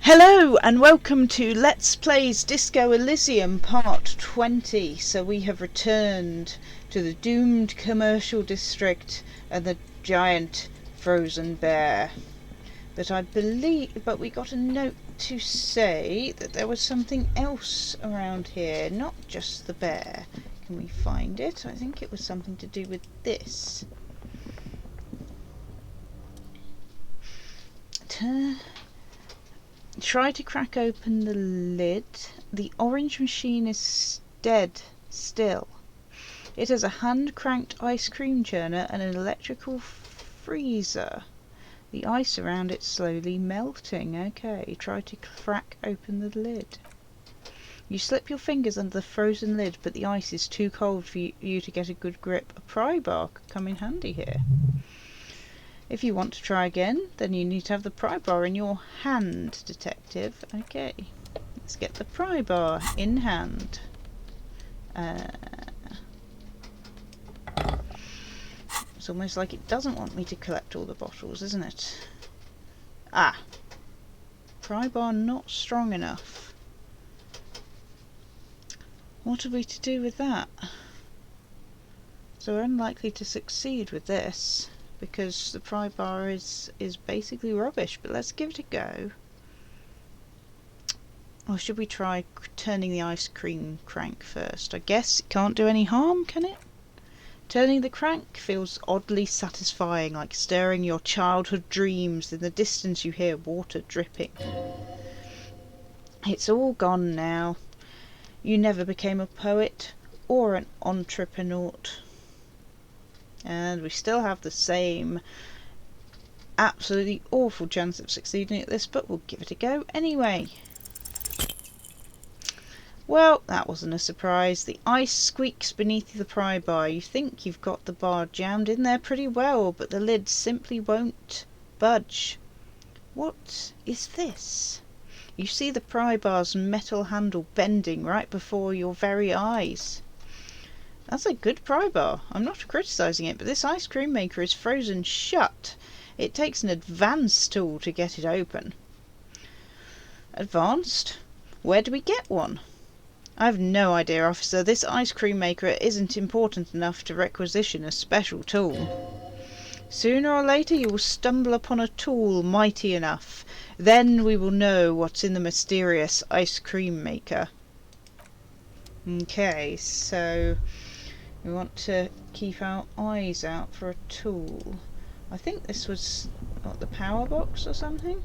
Hello and welcome to Let's Plays Disco Elysium Part 20. So we have returned to the doomed commercial district and the giant frozen bear. But we got a note to say that there was something else around here, not just the bear. Can we find it? I think it was something to do with this. Try to crack open the lid. The orange machine is dead still. It has a hand-cranked ice cream churner and an electrical freezer. The ice around it slowly melting. Okay, try to crack open the lid. You slip your fingers under the frozen lid, but the ice is too cold for you to get a good grip. A pry bar could come in handy here. If you want to try again, then you need to have the pry bar in your hand, detective. Okay, let's get the pry bar in hand. It's almost like it doesn't want me to collect all the bottles, isn't it? Ah! Pry bar not strong enough. What are we to do with that? So we're unlikely to succeed with this, because the pry bar is basically rubbish, but let's give it a go. Or should we try turning the ice cream crank first? I guess it can't do any harm, can it? Turning the crank feels oddly satisfying, like stirring your childhood dreams. In the distance you hear water dripping. It's all gone now. You never became a poet or an entrepreneur. And we still have the same absolutely awful chance of succeeding at this, but we'll give it a go anyway. Well, that wasn't a surprise. The ice squeaks beneath the pry bar. You think you've got the bar jammed in there pretty well, but the lid simply won't budge. What is this? You see the pry bar's metal handle bending right before your very eyes. That's a good pry bar. I'm not criticising it, but this ice cream maker is frozen shut. It takes an advanced tool to get it open. Advanced? Where do we get one? I have no idea, officer. This ice cream maker isn't important enough to requisition a special tool. Sooner or later you will stumble upon a tool mighty enough. Then we will know what's in the mysterious ice cream maker. Okay, so we want to keep our eyes out for a tool. I think this was, what, the power box or something?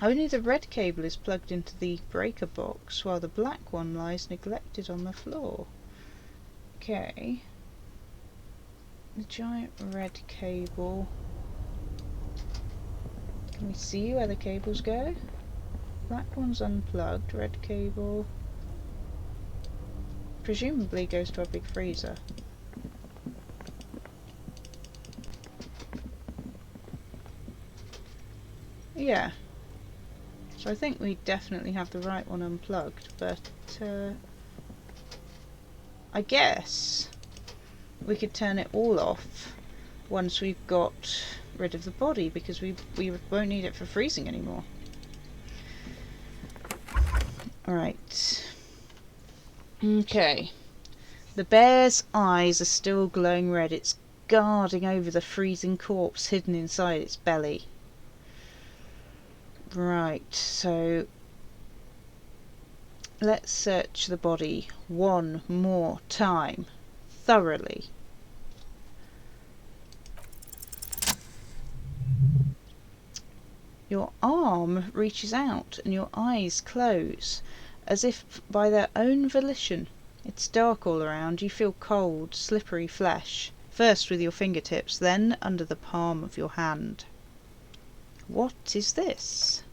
Only the red cable is plugged into the breaker box, while the black one lies neglected on the floor. Okay. The giant red cable. Can we see where the cables go? Black one's unplugged, red cable presumably goes to a big freezer. Yeah. So I think we definitely have the right one unplugged, but I guess we could turn it all off once we've got rid of the body, because we won't need it for freezing anymore. Alright. Okay. The bear's eyes are still glowing red. It's guarding over the freezing corpse hidden inside its belly. Right, so let's search the body one more time, thoroughly. Your arm reaches out and your eyes close, as if by their own volition. It's dark all around. You feel cold, slippery flesh, first with your fingertips, then under the palm of your hand. What is this?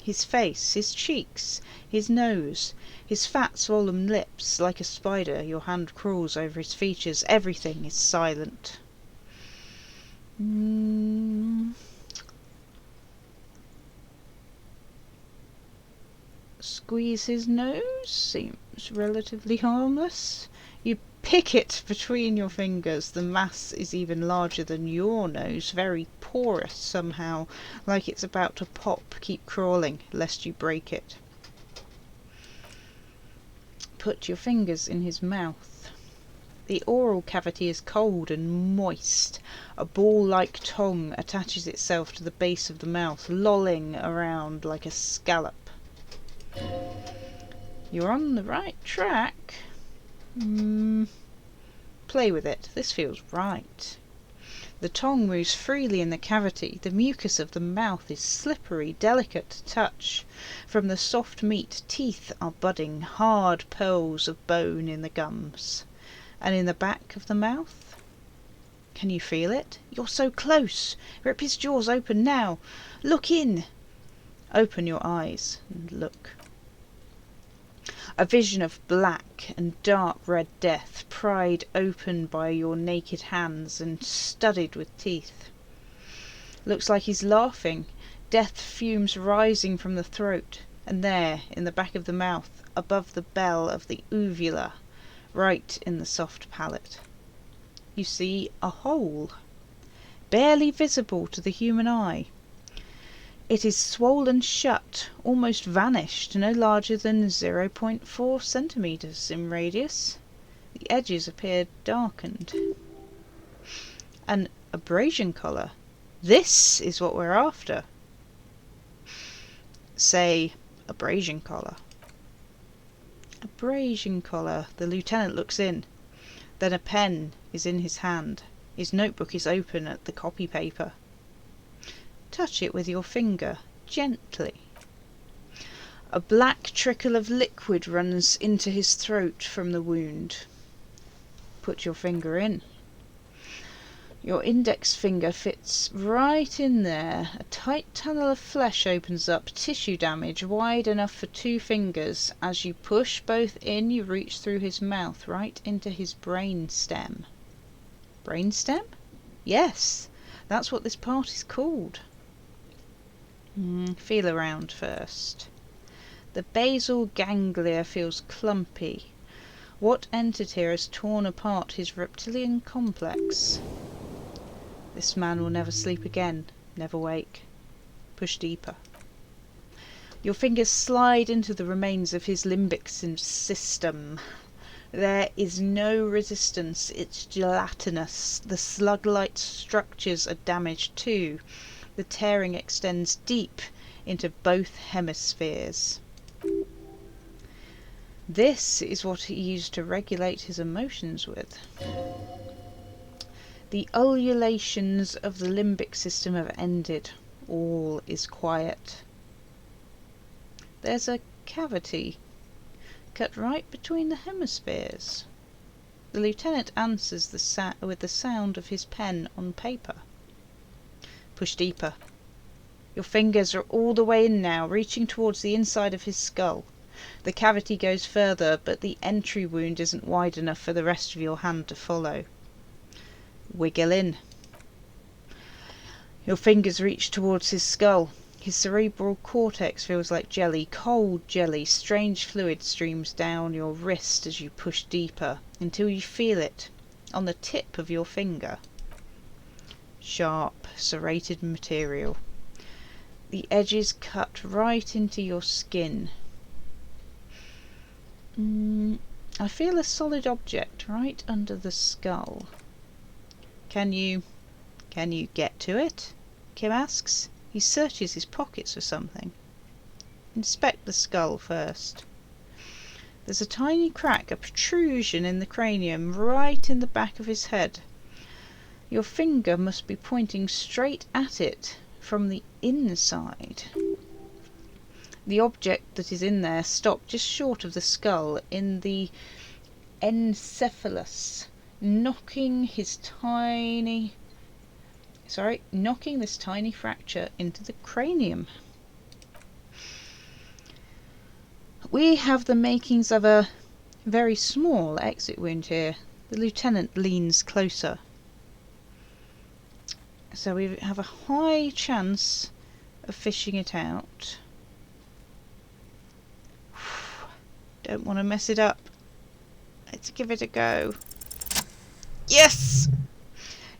His face, his cheeks, his nose, his fat swollen lips. Like a spider, your hand crawls over his features. Everything is silent. Squeeze his nose. Seems relatively harmless. You pick it between your fingers. The mass is even larger than your nose, very porous somehow, like it's about to pop. Keep crawling, lest you break it. Put your fingers in his mouth. The oral cavity is cold and moist. A ball-like tongue attaches itself to the base of the mouth, lolling around like a scallop. You're on the right track. Play with it. This feels right. The tongue moves freely in the cavity. The mucus of the mouth is slippery, delicate to touch. From the soft meat, teeth are budding, hard pearls of bone in the gums. And in the back of the mouth? Can you feel it? You're so close. Rip his jaws open now. Look in. Open your eyes and look. A vision of black and dark red death, pried open by your naked hands and studded with teeth. Looks like he's laughing. Death fumes rising from the throat, and there, in the back of the mouth, above the bell of the uvula, right in the soft palate, you see a hole, barely visible to the human eye. It is swollen shut, almost vanished, no larger than 0.4 centimeters in radius. The edges appear darkened. An abrasion collar. This is what we're after. Say, abrasion collar. Abrasion collar. The lieutenant looks in. Then a pen is in his hand. His notebook is open at the copy paper. Touch it with your finger, gently. A black trickle of liquid runs into his throat from the wound. Put your finger in. Your index finger fits right in there. A tight tunnel of flesh opens up, tissue damage wide enough for 2 fingers. As you push both in, you reach through his mouth, right into his brain stem. Brain stem? Yes, that's what this part is called. Feel around first. The basal ganglia feels clumpy. What entity has torn apart his reptilian complex? This man will never sleep again, never wake. Push deeper. Your fingers slide into the remains of his limbic system. There is no resistance, it's gelatinous. The slug-like structures are damaged too. The tearing extends deep into both hemispheres. This is what he used to regulate his emotions with. The ululations of the limbic system have ended. All is quiet. There's a cavity cut right between the hemispheres. The lieutenant answers with the sound of his pen on paper. Push deeper. Your fingers are all the way in now, reaching towards the inside of his skull. The cavity goes further, but the entry wound isn't wide enough for the rest of your hand to follow. Wiggle in. Your fingers reach towards his skull. His cerebral cortex feels like jelly, cold jelly. Strange fluid streams down your wrist as you push deeper, until you feel it on the tip of your finger. Sharp, serrated material. The edges cut right into your skin. I feel a solid object right under the skull. Can you get to it? Kim asks. He searches his pockets for something. Inspect the skull first. There's a tiny crack, a protrusion in the cranium, right in the back of his head. Your finger must be pointing straight at it from the inside. The object that is in there stopped just short of the skull, in the encephalus, knocking this tiny fracture into the cranium. We have the makings of a very small exit wound here. The lieutenant leans closer. So we have a high chance of fishing it out. Don't want to mess it up. Let's give it a go. Yes!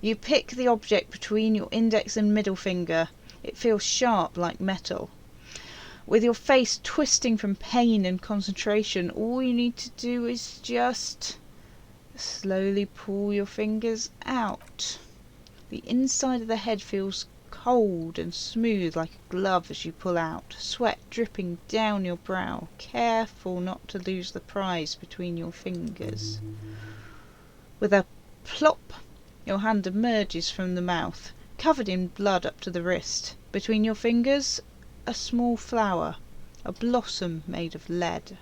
You pick the object between your index and middle finger. It feels sharp like metal. With your face twisting from pain and concentration, all you need to do is just slowly pull your fingers out. The inside of the head feels cold and smooth like a glove as you pull out, sweat dripping down your brow, careful not to lose the prize between your fingers. With a plop, your hand emerges from the mouth, covered in blood up to the wrist. Between your fingers, a small flower, a blossom made of lead.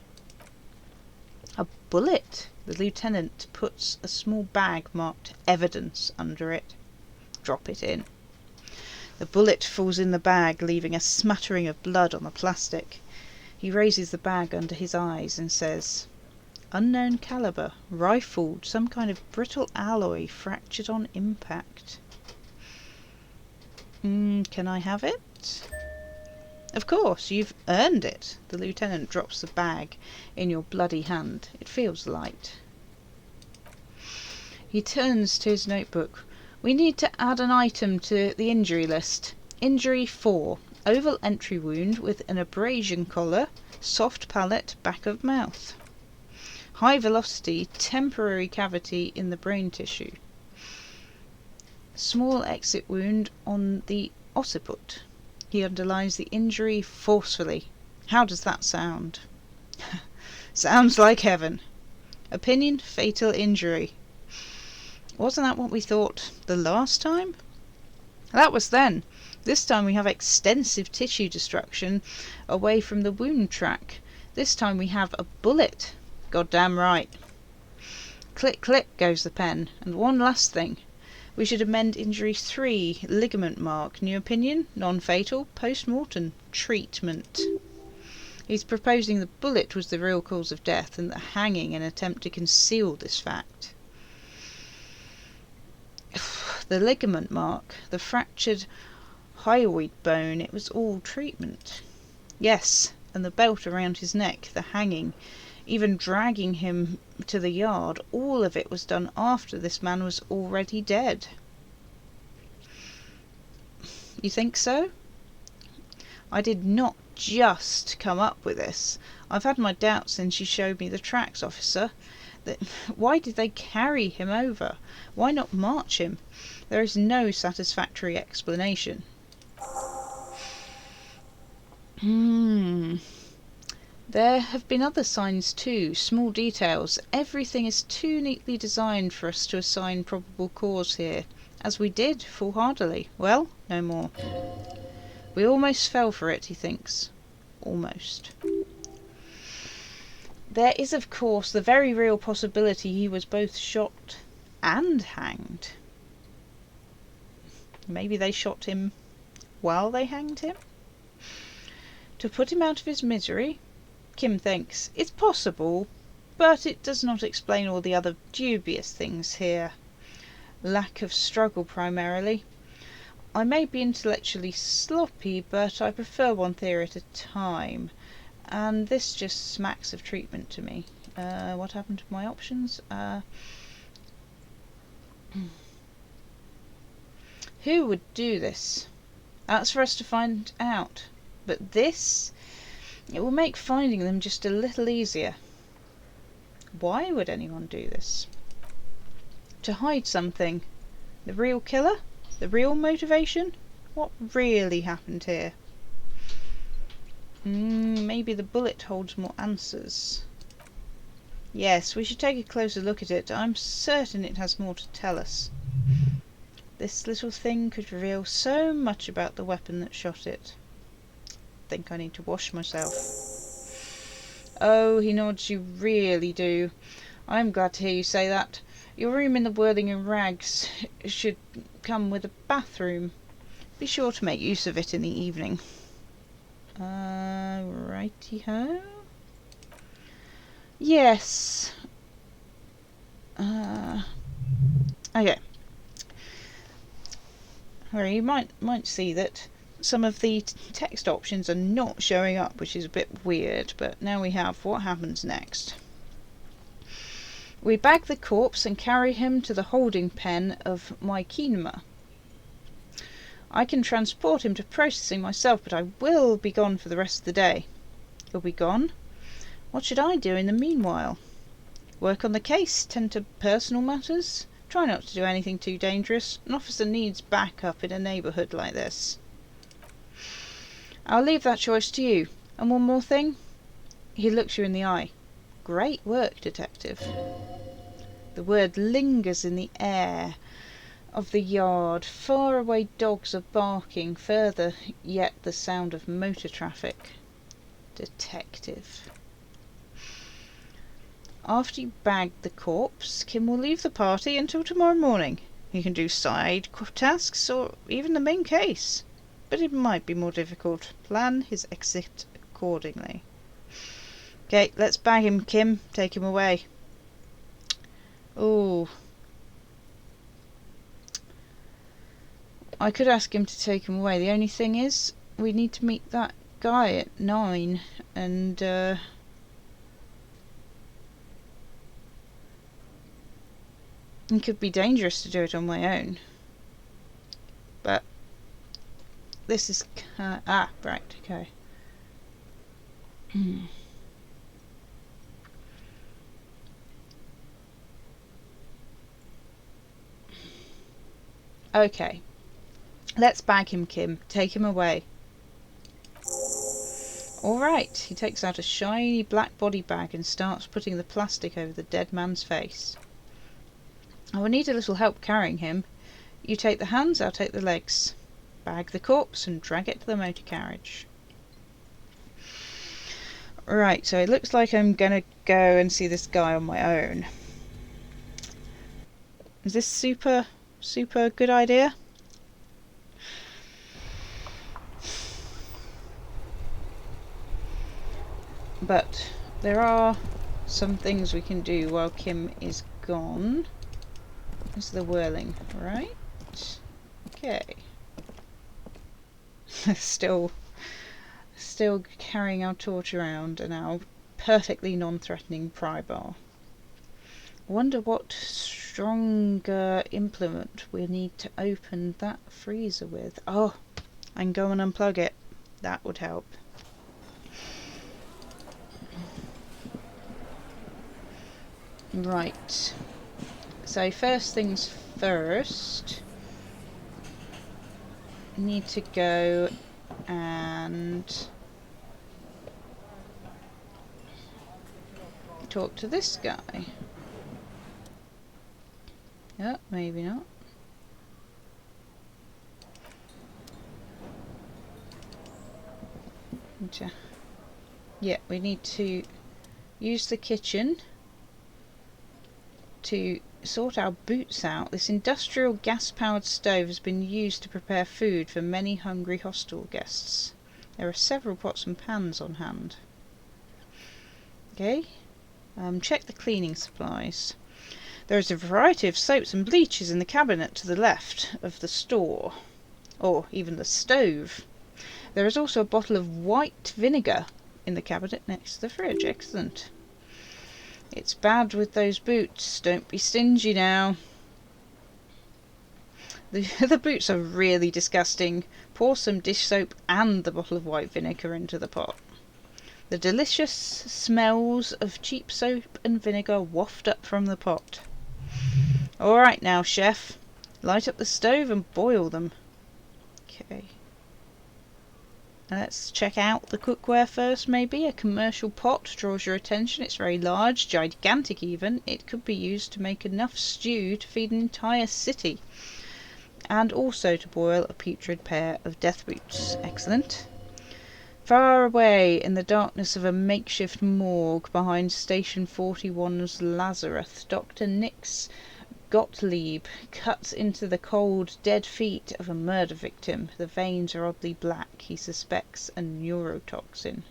A bullet. The lieutenant puts a small bag marked evidence under it. Drop it in. The bullet falls in the bag, leaving a smattering of blood on the plastic. He raises the bag under his eyes and says, "Unknown caliber, rifled, some kind of brittle alloy, fractured on impact." Can I have it? Of course, you've earned it. The lieutenant drops the bag in your bloody hand. It feels light. He turns to his notebook. We need to add an item to the injury list. Injury 4. Oval entry wound with an abrasion collar, soft palate, back of mouth. High velocity, temporary cavity in the brain tissue. Small exit wound on the occiput. He underlines the injury forcefully. How does that sound? Sounds like heaven. Opinion, fatal injury. Wasn't that what we thought the last time? That was then. This time we have extensive tissue destruction away from the wound track. This time we have a bullet. Goddamn right. Click, click goes the pen. And one last thing. We should amend injury 3, ligament mark. New opinion, non-fatal, post-mortem, treatment. He's proposing the bullet was the real cause of death and the hanging an attempt to conceal this fact. The ligament mark, the fractured hyoid bone, it was all treatment. Yes, and the belt around his neck, the hanging, even dragging him to the yard, all of it was done after this man was already dead. You think so? I did not just come up with this. I've had my doubts since you showed me the tracks, officer. Why did they carry him over? Why not march him? There is no satisfactory explanation. There have been other signs too, small details. Everything is too neatly designed for us to assign probable cause here, as we did foolhardily. Well, no more. We almost fell for it, he thinks. Almost. There is, of course, the very real possibility he was both shot and hanged. Maybe they shot him while they hanged him? To put him out of his misery? Kim thinks. It's possible, but it does not explain all the other dubious things here. Lack of struggle, primarily. I may be intellectually sloppy, but I prefer one theory at a time. And this just smacks of treatment to me. What happened to my options? Who would do this? That's for us to find out. But this, it will make finding them just a little easier. Why would anyone do this? To hide something. The real killer? The real motivation? What really happened here? Maybe the bullet holds more answers. Yes, we should take a closer look at it. I'm certain it has more to tell us. This little thing could reveal so much about the weapon that shot it. I think I need to wash myself. Oh, he nods, you really do. I'm glad to hear you say that. Your room in the Whirling in Rags should come with a bathroom. Be sure to make use of it in the evening. Righty-ho. Yes. Okay. Well, you might see that some of the text options are not showing up, which is a bit weird, but now we have. What happens next? We bag the corpse and carry him to the holding pen of my kinema. I can transport him to processing myself, but I will be gone for the rest of the day. You'll be gone? What should I do in the meanwhile? Work on the case, tend to personal matters? Try not to do anything too dangerous. An officer needs backup in a neighbourhood like this. I'll leave that choice to you. And one more thing. He looks you in the eye. Great work, detective. The word lingers in the air of the yard. Far away dogs are barking. Further yet the sound of motor traffic. Detective. After you bag the corpse, Kim will leave the party until tomorrow morning. He can do side tasks or even the main case, but it might be more difficult. Plan his exit accordingly. Okay, let's bag him, Kim. Take him away. Oh, I could ask him to take him away. The only thing is, we need to meet that guy at 9, and it could be dangerous to do it on my own. But this is right, okay. Okay, let's bag him, Kim. Take him away. Alright, he takes out a shiny black body bag and starts putting the plastic over the dead man's face. I will need a little help carrying him. You take the hands, I'll take the legs. Bag the corpse and drag it to the motor carriage. Right, so it looks like I'm gonna go and see this guy on my own. Is this super good idea? But there are some things we can do while Kim is gone. Is the whirling, right? Okay. still carrying our torch around and our perfectly non-threatening pry bar. Wonder what stronger implement we need to open that freezer with. Oh, I can go and unplug it. That would help. Right. So first things first, need to go and talk to this guy. Oh, maybe not. Yeah, we need to use the kitchen to sort our boots out. This industrial gas-powered stove has been used to prepare food for many hungry hostel guests. There are several pots and pans on hand. Okay, check the cleaning supplies. There is a variety of soaps and bleaches in the cabinet to the left of the store, or even the stove. There is also a bottle of white vinegar in the cabinet next to the fridge. Excellent. It's bad with those boots. Don't be stingy now. The boots are really disgusting. Pour some dish soap and the bottle of white vinegar into the pot. The delicious smells of cheap soap and vinegar waft up from the pot. Alright now, chef. Light up the stove and boil them. Okay. Let's check out the cookware first, maybe. A commercial pot draws your attention. It's very large, gigantic even. It could be used to make enough stew to feed an entire city. And also to boil a putrid pair of death boots. Excellent. Far away in the darkness of a makeshift morgue behind Station 41's Lazarus, Dr. Nix Gottlieb cuts into the cold, dead feet of a murder victim. The veins are oddly black. He suspects a neurotoxin.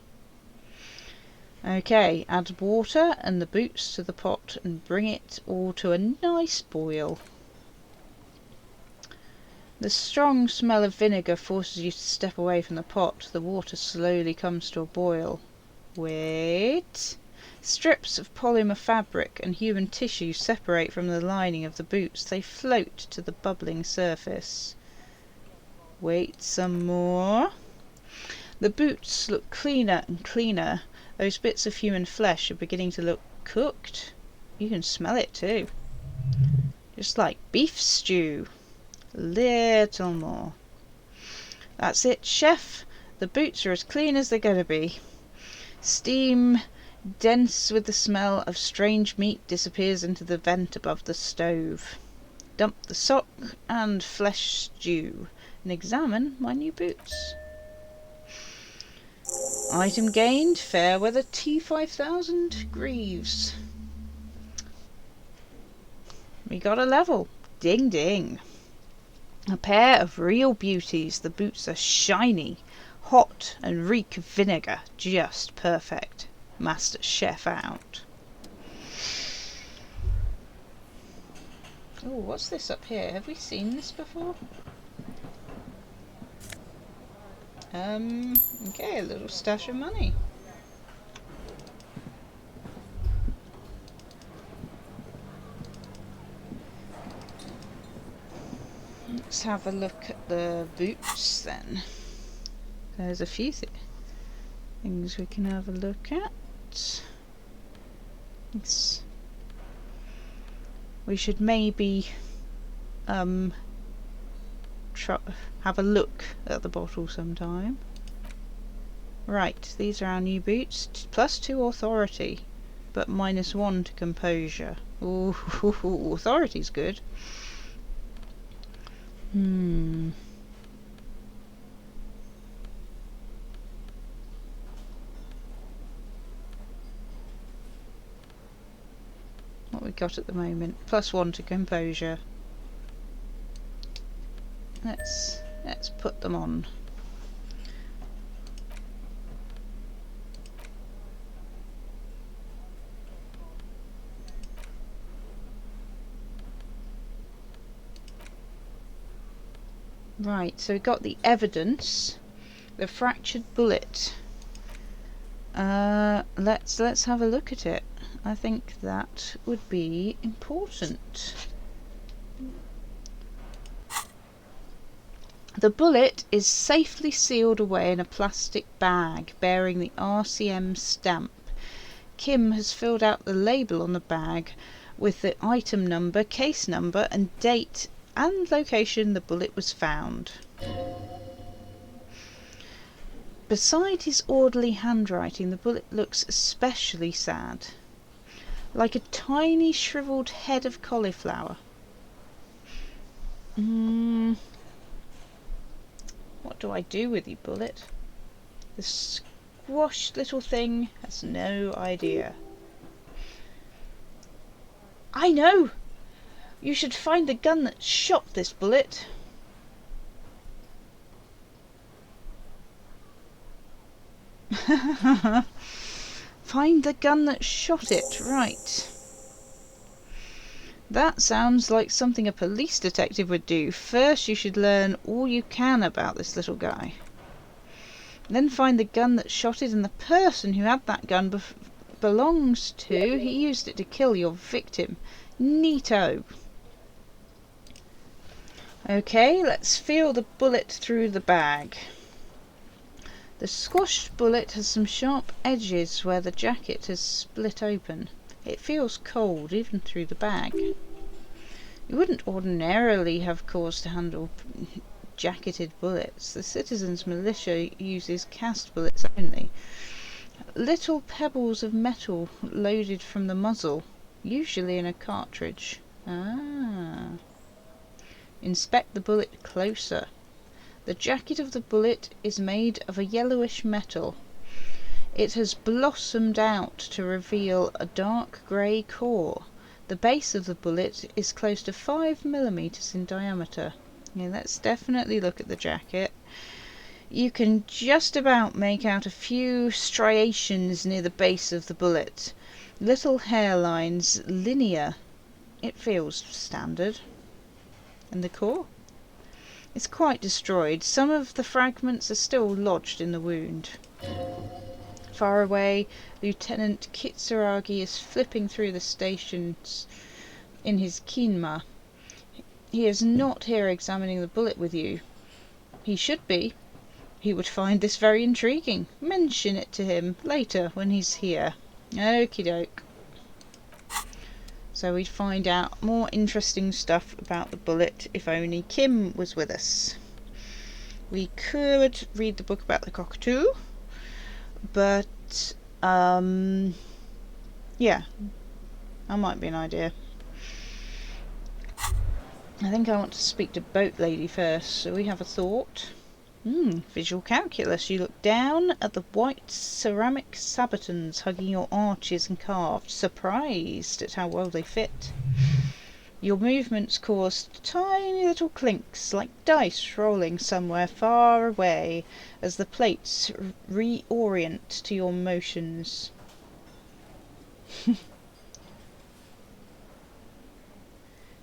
Okay, add water and the boots to the pot and bring it all to a nice boil. The strong smell of vinegar forces you to step away from the pot. The water slowly comes to a boil. Wait. Strips of polymer fabric and human tissue separate from the lining of the boots. They float to the bubbling surface. Wait some more. The boots look cleaner and cleaner. Those bits of human flesh are beginning to look cooked. You can smell it too. Just like beef stew. Little more. That's it, chef. The boots are as clean as they're going to be. Steam, dense with the smell of strange meat, disappears into the vent above the stove. Dump the sock and flesh stew and examine my new boots. Item gained, Fairweather T5000 Greaves. We got a level. Ding ding. A pair of real beauties. The boots are shiny, hot, and reek of vinegar. Just perfect. Master Chef out. Oh, what's this up here? Have we seen this before? Okay, a little stash of money. Let's have a look at the boots then. There's a few things we can have a look at. We should maybe have a look at the bottle sometime. Right, these are our new boots. +2 authority, but -1 to composure. Ooh, authority's good. What we got at the moment? +1 to composure. Let's put them on. Right, so we got the evidence, the fractured bullet. Let's have a look at it. I think that would be important. The bullet is safely sealed away in a plastic bag bearing the RCM stamp. Kim has filled out the label on the bag with the item number, case number, and date and location the bullet was found. Beside his orderly handwriting, the bullet looks especially sad, like a tiny shriveled head of cauliflower. What do I do with you, bullet? The squashed little thing has no idea. I know! You should find the gun that shot this bullet. Find the gun that shot it, right. That sounds like something a police detective would do. First you should learn all you can about this little guy. Then find the gun that shot it and the person who had that gun belongs to. He used it to kill your victim. Neato. Okay, let's feel the bullet through the bag. The squashed bullet has some sharp edges where the jacket has split open. It feels cold even through the bag. You wouldn't ordinarily have cause to handle jacketed bullets. The citizens' militia uses cast bullets only. Little pebbles of metal loaded from the muzzle, usually in a cartridge. Inspect the bullet closer. The jacket of the bullet is made of a yellowish metal. It has blossomed out to reveal a dark grey core. The base of the bullet is close to 5 mm in diameter. Yeah, let's definitely look at the jacket. You can just about make out a few striations near the base of the bullet. Little hairlines, linear. It feels standard. And the core? It's quite destroyed. Some of the fragments are still lodged in the wound. Far away, Lieutenant Kitsuragi is flipping through the stations in his Kinma. He is not here examining the bullet with you. He should be. He would find this very intriguing. Mention it to him later when he's here. Okie doke. So we'd find out more interesting stuff about the bullet if only Kim was with us. We could read the book about the cockatoo, but yeah, that might be an idea. I think I want to speak to Boat Lady first, so we have a thought. Visual calculus. You look down at the white ceramic sabatons hugging your arches and carved, surprised at how well they fit. Your movements caused tiny little clinks, like dice rolling somewhere far away, as the plates reorient to your motions.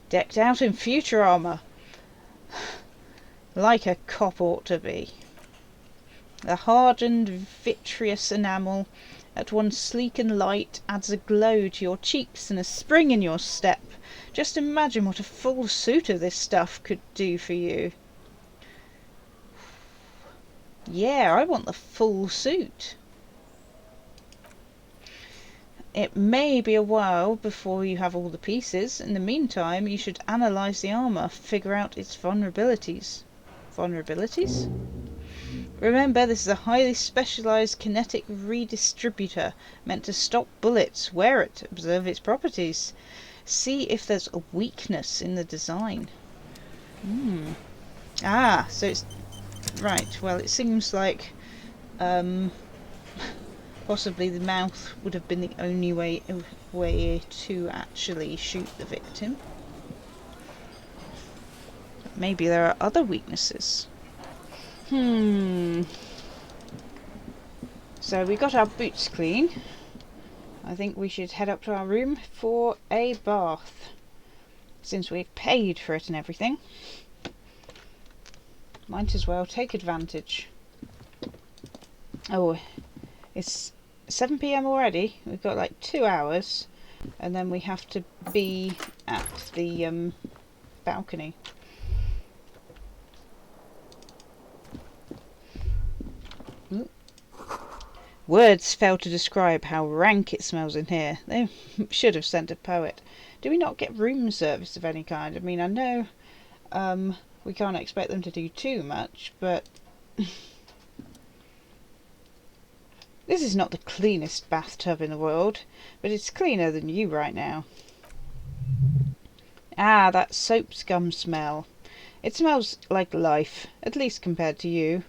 Decked out in future armour. Like a cop ought to be. The hardened vitreous enamel, at once sleek and light, adds a glow to your cheeks and a spring in your step. Just imagine what a full suit of this stuff could do for you. Yeah, I want the full suit. It may be a while before you have all the pieces. In the meantime, you should analyse the armour, figure out its vulnerabilities. Vulnerabilities? Remember, this is a highly specialised kinetic redistributor meant to stop bullets. Wear it, observe its properties. See if there's a weakness in the design. Ah, so it's... Right, well, it seems like possibly the mouth would have been the only way to actually shoot the victim. Maybe there are other weaknesses. So we got our boots clean. I think we should head up to our room for a bath, since we've paid for it and everything. Might as well take advantage. Oh, it's 7 PM already. We've got like 2 hours, and then we have to be at the balcony. Ooh. Words fail to describe how rank it smells in here. They should have sent a poet. Do we not get room service of any kind? I mean, I know we can't expect them to do too much, but this is not the cleanest bathtub in the world, but it's cleaner than you right now. Ah, that soap scum smell. It smells like life, at least compared to you.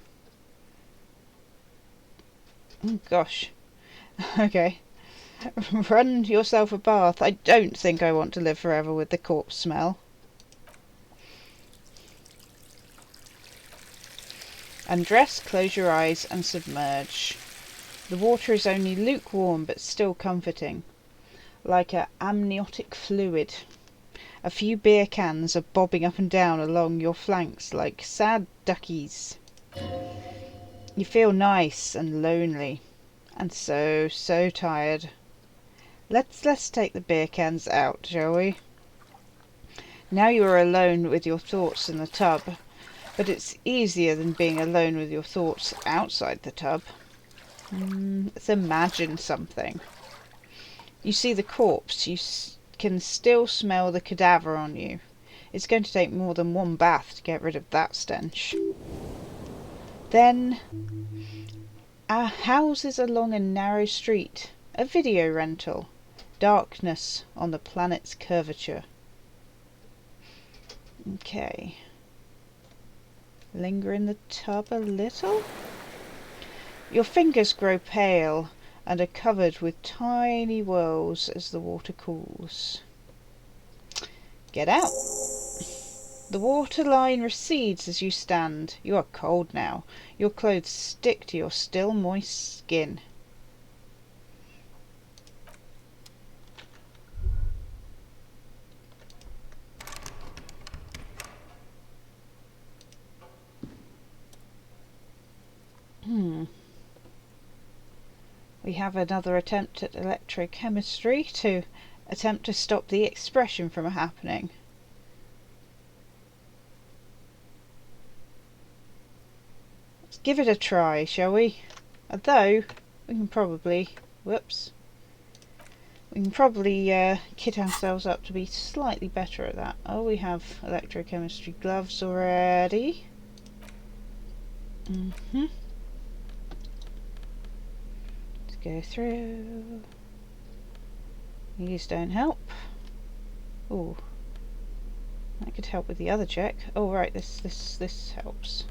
Oh, gosh. Okay. Run yourself a bath. I don't think I want to live forever with the corpse smell. Undress, close your eyes and submerge. The water is only lukewarm but still comforting, like an amniotic fluid. A few beer cans are bobbing up and down along your flanks like sad duckies. You feel nice and lonely, and so tired. Let's take the beer cans out, shall we? Now you are alone with your thoughts in the tub, but it's easier than being alone with your thoughts outside the tub. Let's imagine something. You see the corpse, you can still smell the cadaver on you. It's going to take more than one bath to get rid of that stench. Then, our house is along a narrow street, a video rental, darkness on the planet's curvature. Okay. Linger in the tub a little. Your fingers grow pale and are covered with tiny whirls as the water cools. Get out. The waterline recedes as you stand. You are cold now. Your clothes stick to your still moist skin. we have another attempt at electrochemistry to attempt to stop the expression from happening. Let's give it a try, shall we? Although we can probably, whoops, we can probably kit ourselves up to be slightly better at that. Oh, we have electrochemistry gloves already. Let's go through. These don't help. Oh, that could help with the other check. Oh right, this helps.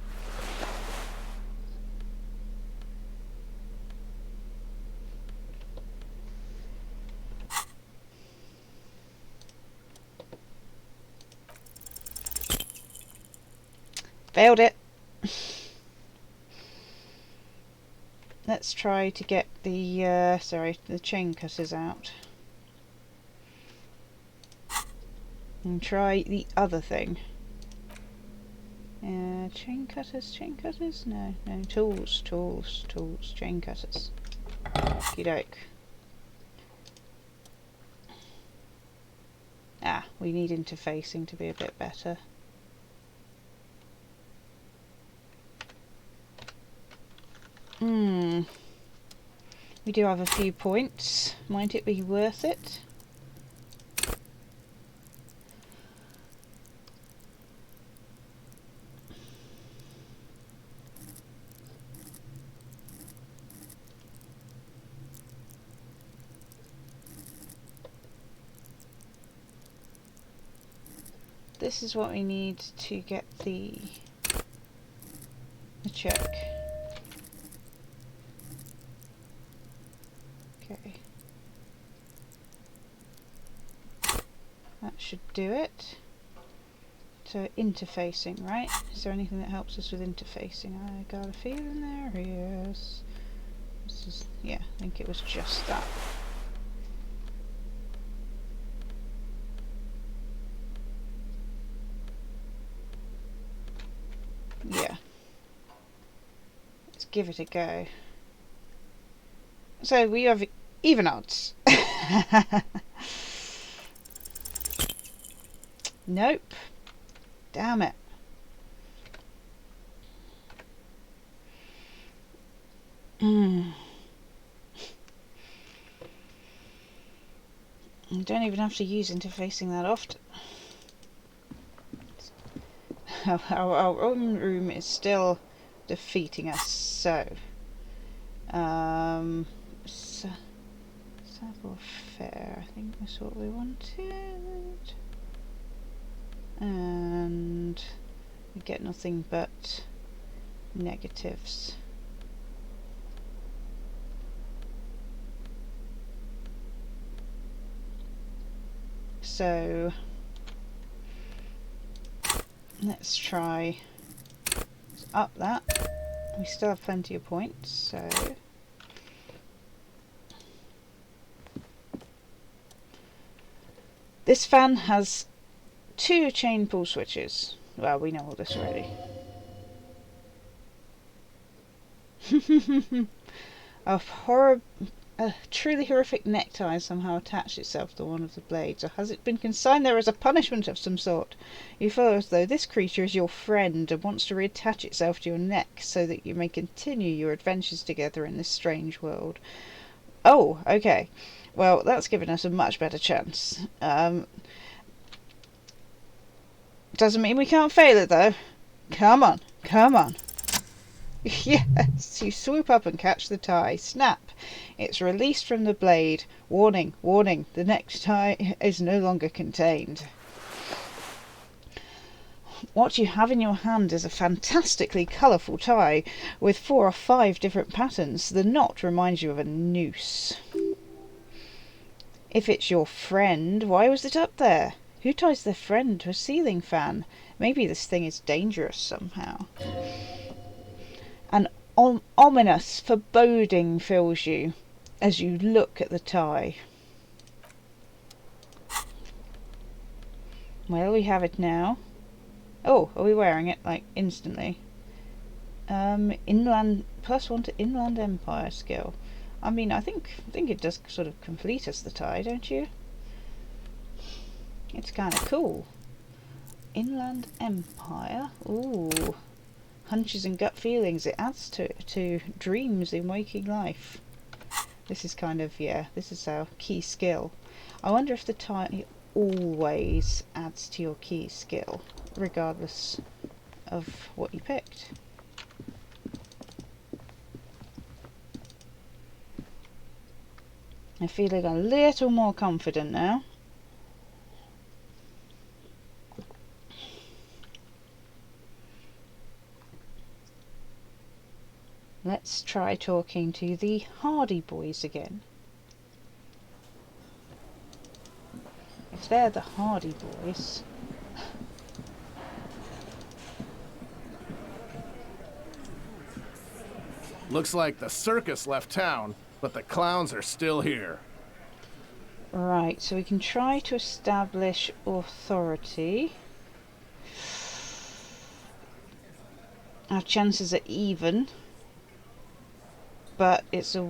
Failed it. Let's try to get the the chain cutters out. And try the other thing. Chain cutters? No, tools, chain cutters. Okie doke. Ah, we need interfacing to be a bit better. We do have a few points. Might it be worth it? This is what we need to get the check. Okay. That should do it. So interfacing, right? Is there anything that helps us with interfacing? I got a feeling there is. This is, yeah, I think it was just that. Yeah. Let's give it a go. So we have even odds. Nope. Damn it. You don't even have to use interfacing that often. Our own room is still defeating us, so saddle fair, I think that's what we wanted, and we get nothing but negatives. So let's try up that. We still have plenty of points, so this fan has 2 chain pull switches. Well, we know all this already. A truly horrific necktie somehow attached itself to one of the blades, or has it been consigned there as a punishment of some sort? You feel as though this creature is your friend and wants to reattach itself to your neck so that you may continue your adventures together in this strange world. Oh, okay. Well, that's given us a much better chance. Doesn't mean we can't fail it, though. Come on, come on. Yes, you swoop up and catch the tie. Snap! It's released from the blade. Warning, warning, the necktie is no longer contained. What you have in your hand is a fantastically colourful tie with 4 or 5 different patterns. The knot reminds you of a noose. If it's your friend, why was it up there? Who ties their friend to a ceiling fan? Maybe this thing is dangerous somehow. An ominous foreboding fills you as you look at the tie. Well, we have it now. Oh, are we wearing it, like, instantly? Inland, +1 to Inland Empire skill. I mean, I think it does sort of complete us the tie, don't you? It's kind of cool. Inland Empire. Ooh. Hunches and gut feelings. It adds to dreams in waking life. This is kind of, yeah, this is our key skill. I wonder if the tie always adds to your key skill, regardless of what you picked. I'm feeling a little more confident now. Let's try talking to the Hardy Boys again. If they're the Hardy Boys... Looks like the circus left town, but the clowns are still here. Right, so we can try to establish authority. Our chances are even, but it's a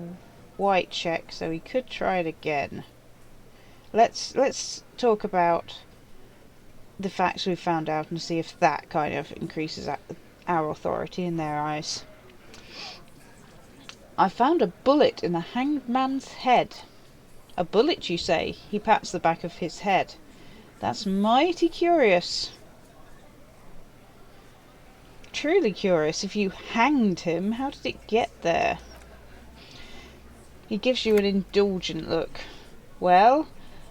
white check, so we could try it again. Let's talk about the facts we've found out and see if that kind of increases our authority in their eyes. I found a bullet in the hanged man's head. A bullet, you say? He pats the back of his head. That's mighty curious. Truly curious. If you hanged him, how did it get there? He gives you an indulgent look. Well,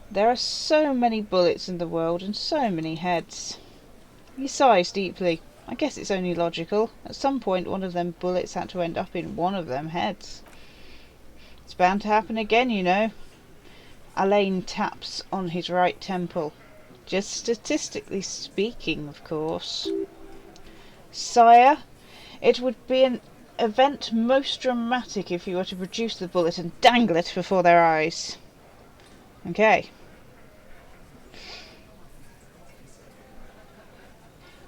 there are so many bullets in the world and so many heads. He sighs deeply. I guess it's only logical. At some point one of them bullets had to end up in one of them heads. It's bound to happen again, you know. Alain taps on his right temple. Just statistically speaking, of course. Sire, it would be an event most dramatic if you were to produce the bullet and dangle it before their eyes. Okay.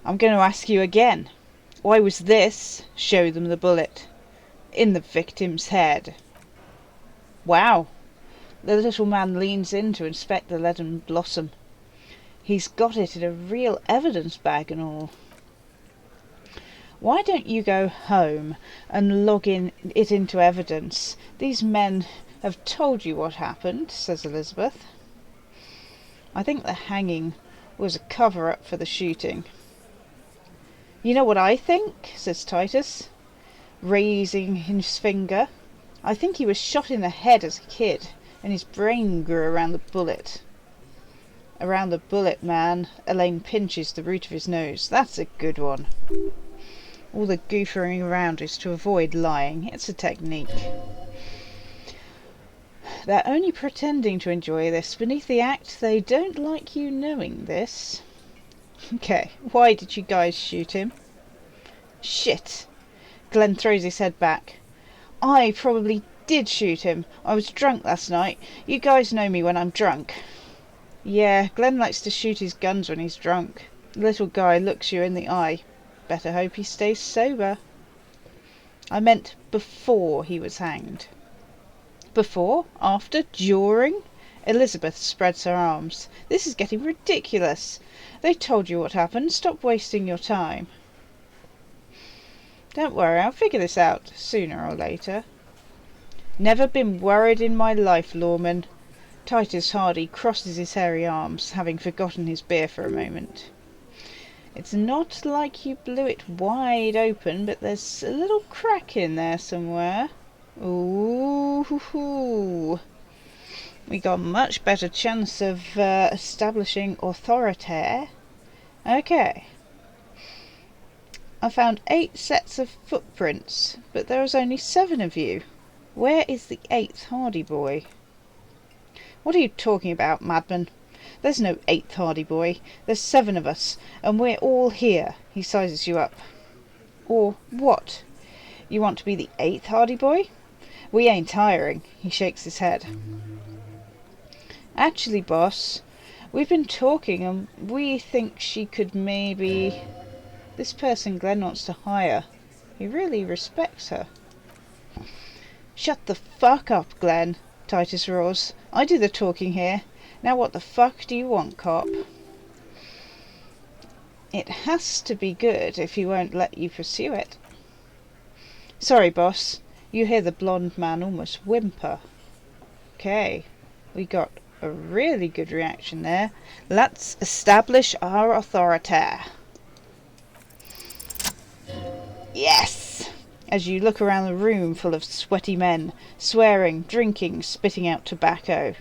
I'm going to ask you again. Why was this, show them the bullet, in the victim's head? Wow. The little man leans in to inspect the leaden blossom. He's got it in a real evidence bag and all. Why don't you go home and log it into evidence? These men have told you what happened, says Elizabeth. I think the hanging was a cover-up for the shooting. You know what I think, says Titus, raising his finger. I think he was shot in the head as a kid, and his brain grew around the bullet. Around the bullet, man. Elaine pinches the root of his nose. That's a good one. All the goofering around is to avoid lying. It's a technique. They're only pretending to enjoy this. Beneath the act, they don't like you knowing this. Okay, why did you guys shoot him? Shit. Glenn throws his head back. I probably did shoot him. I was drunk last night. You guys know me when I'm drunk. Yeah, Glenn likes to shoot his guns when he's drunk. The little guy looks you in the eye. Better hope he stays sober. I meant before he was hanged. Before? After? During? Elizabeth spreads her arms. This is getting ridiculous. They told you what happened. Stop wasting your time. Don't worry, I'll figure this out sooner or later. Never been worried in my life, Lawman. Titus Hardy crosses his hairy arms, having forgotten his beer for a moment. It's not like you blew it wide open, but there's a little crack in there somewhere. Ooh, hoo, hoo. We got a much better chance of establishing authority. Okay. I found 8 sets of footprints, but there is only 7 of you. Where is the 8th Hardy boy? What are you talking about, madman? There's no 8th Hardy boy. There's 7 of us, and we're all here. He sizes you up. Or what? You want to be the 8th Hardy boy? We ain't hiring. He shakes his head. Actually, boss, we've been talking and we think she could maybe... This person Glenn wants to hire. He really respects her. Shut the fuck up, Glenn, Titus roars. I do the talking here. Now what the fuck do you want, cop? It has to be good if he won't let you pursue it. Sorry, boss. You hear the blonde man almost whimper. Okay, we got a really good reaction there. Let's establish our authority. Yes! As you look around the room full of sweaty men, swearing, drinking, spitting out tobacco.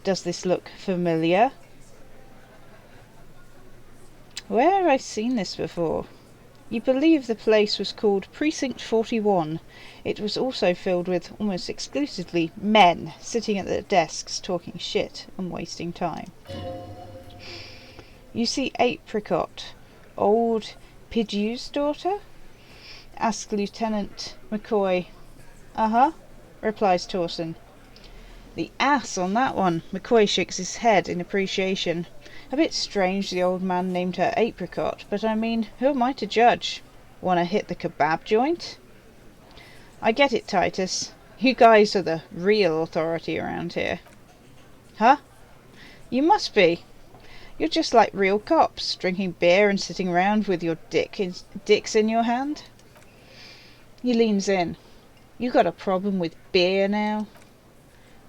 Does this look familiar? Where have I seen this before? You believe the place was called Precinct 41. It was also filled with almost exclusively men sitting at their desks talking shit and wasting time. You see Apricot, old Pidgew's daughter? Asks Lieutenant McCoy. Uh-huh, replies Torson. The ass on that one. McCoy shakes his head in appreciation. A bit strange the old man named her Apricot, but I mean, who am I to judge? Wanna hit the kebab joint? I get it, Titus. You guys are the real authority around here. Huh? You must be. You're just like real cops, drinking beer and sitting around with your dicks in your hand. He leans in. You got a problem with beer now?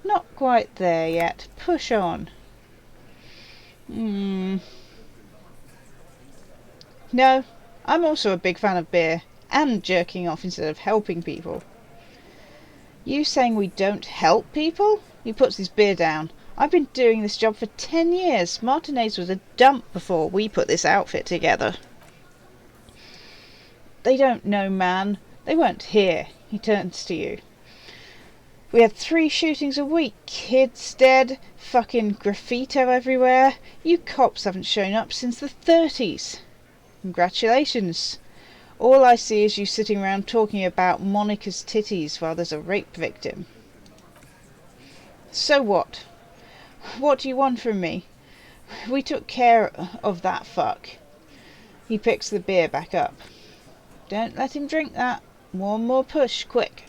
Not quite there yet. Push on. No, I'm also a big fan of beer, and jerking off instead of helping people. You saying we don't help people? He puts his beer down. I've been doing this job for 10 years. Martinez was a dump before we put this outfit together. They don't know, man. They weren't here. He turns to you. We had 3 shootings a week, kids dead, fucking graffito everywhere. You cops haven't shown up since the 30s. Congratulations. All I see is you sitting around talking about Monica's titties while there's a rape victim. So what? What do you want from me? We took care of that fuck. He picks the beer back up. Don't let him drink that. One more push, quick.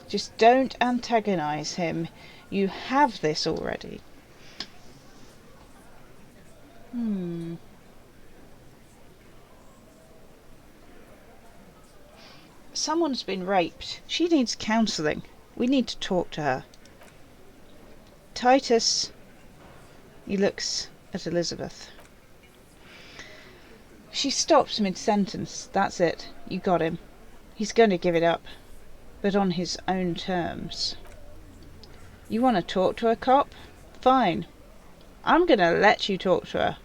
Just don't antagonize him. You have this already. Someone's been raped. She needs counselling. We need to talk to her. Titus. He looks at Elizabeth. She stops mid-sentence. That's it. You got him. He's going to give it up. But on his own terms. You want to talk to her, cop? Fine. I'm going to let you talk to her.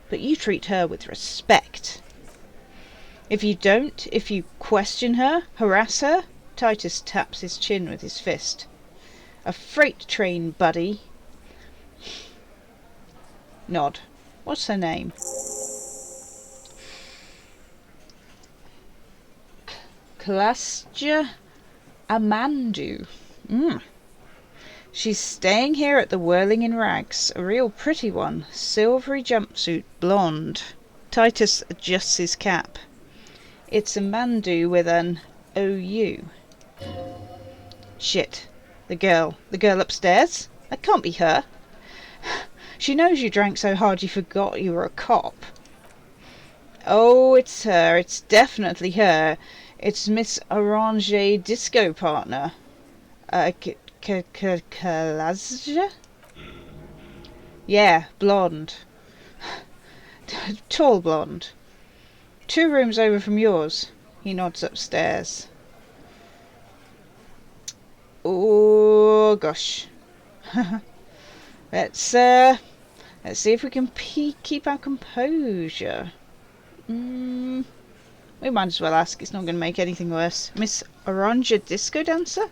But you treat her with respect. If you don't, if you question her, harass her, Titus taps his chin with his fist. A freight train, buddy. Nod. What's her name? Klasja Amandu. She's staying here at the Whirling in Rags. A real pretty one. Silvery jumpsuit, blonde. Titus adjusts his cap. It's a Mandu with an OU. Shit. The girl upstairs? That can't be her. She knows you drank so hard you forgot you were a cop. Oh, it's her. It's definitely her. It's Miss Orange disco partner. Kalazja? Yeah, blonde. Tall blonde. 2 rooms over from yours. He nods upstairs. Oh gosh. Let's see if we can keep our composure. We might as well ask. It's not going to make anything worse. Miss Orange disco dancer?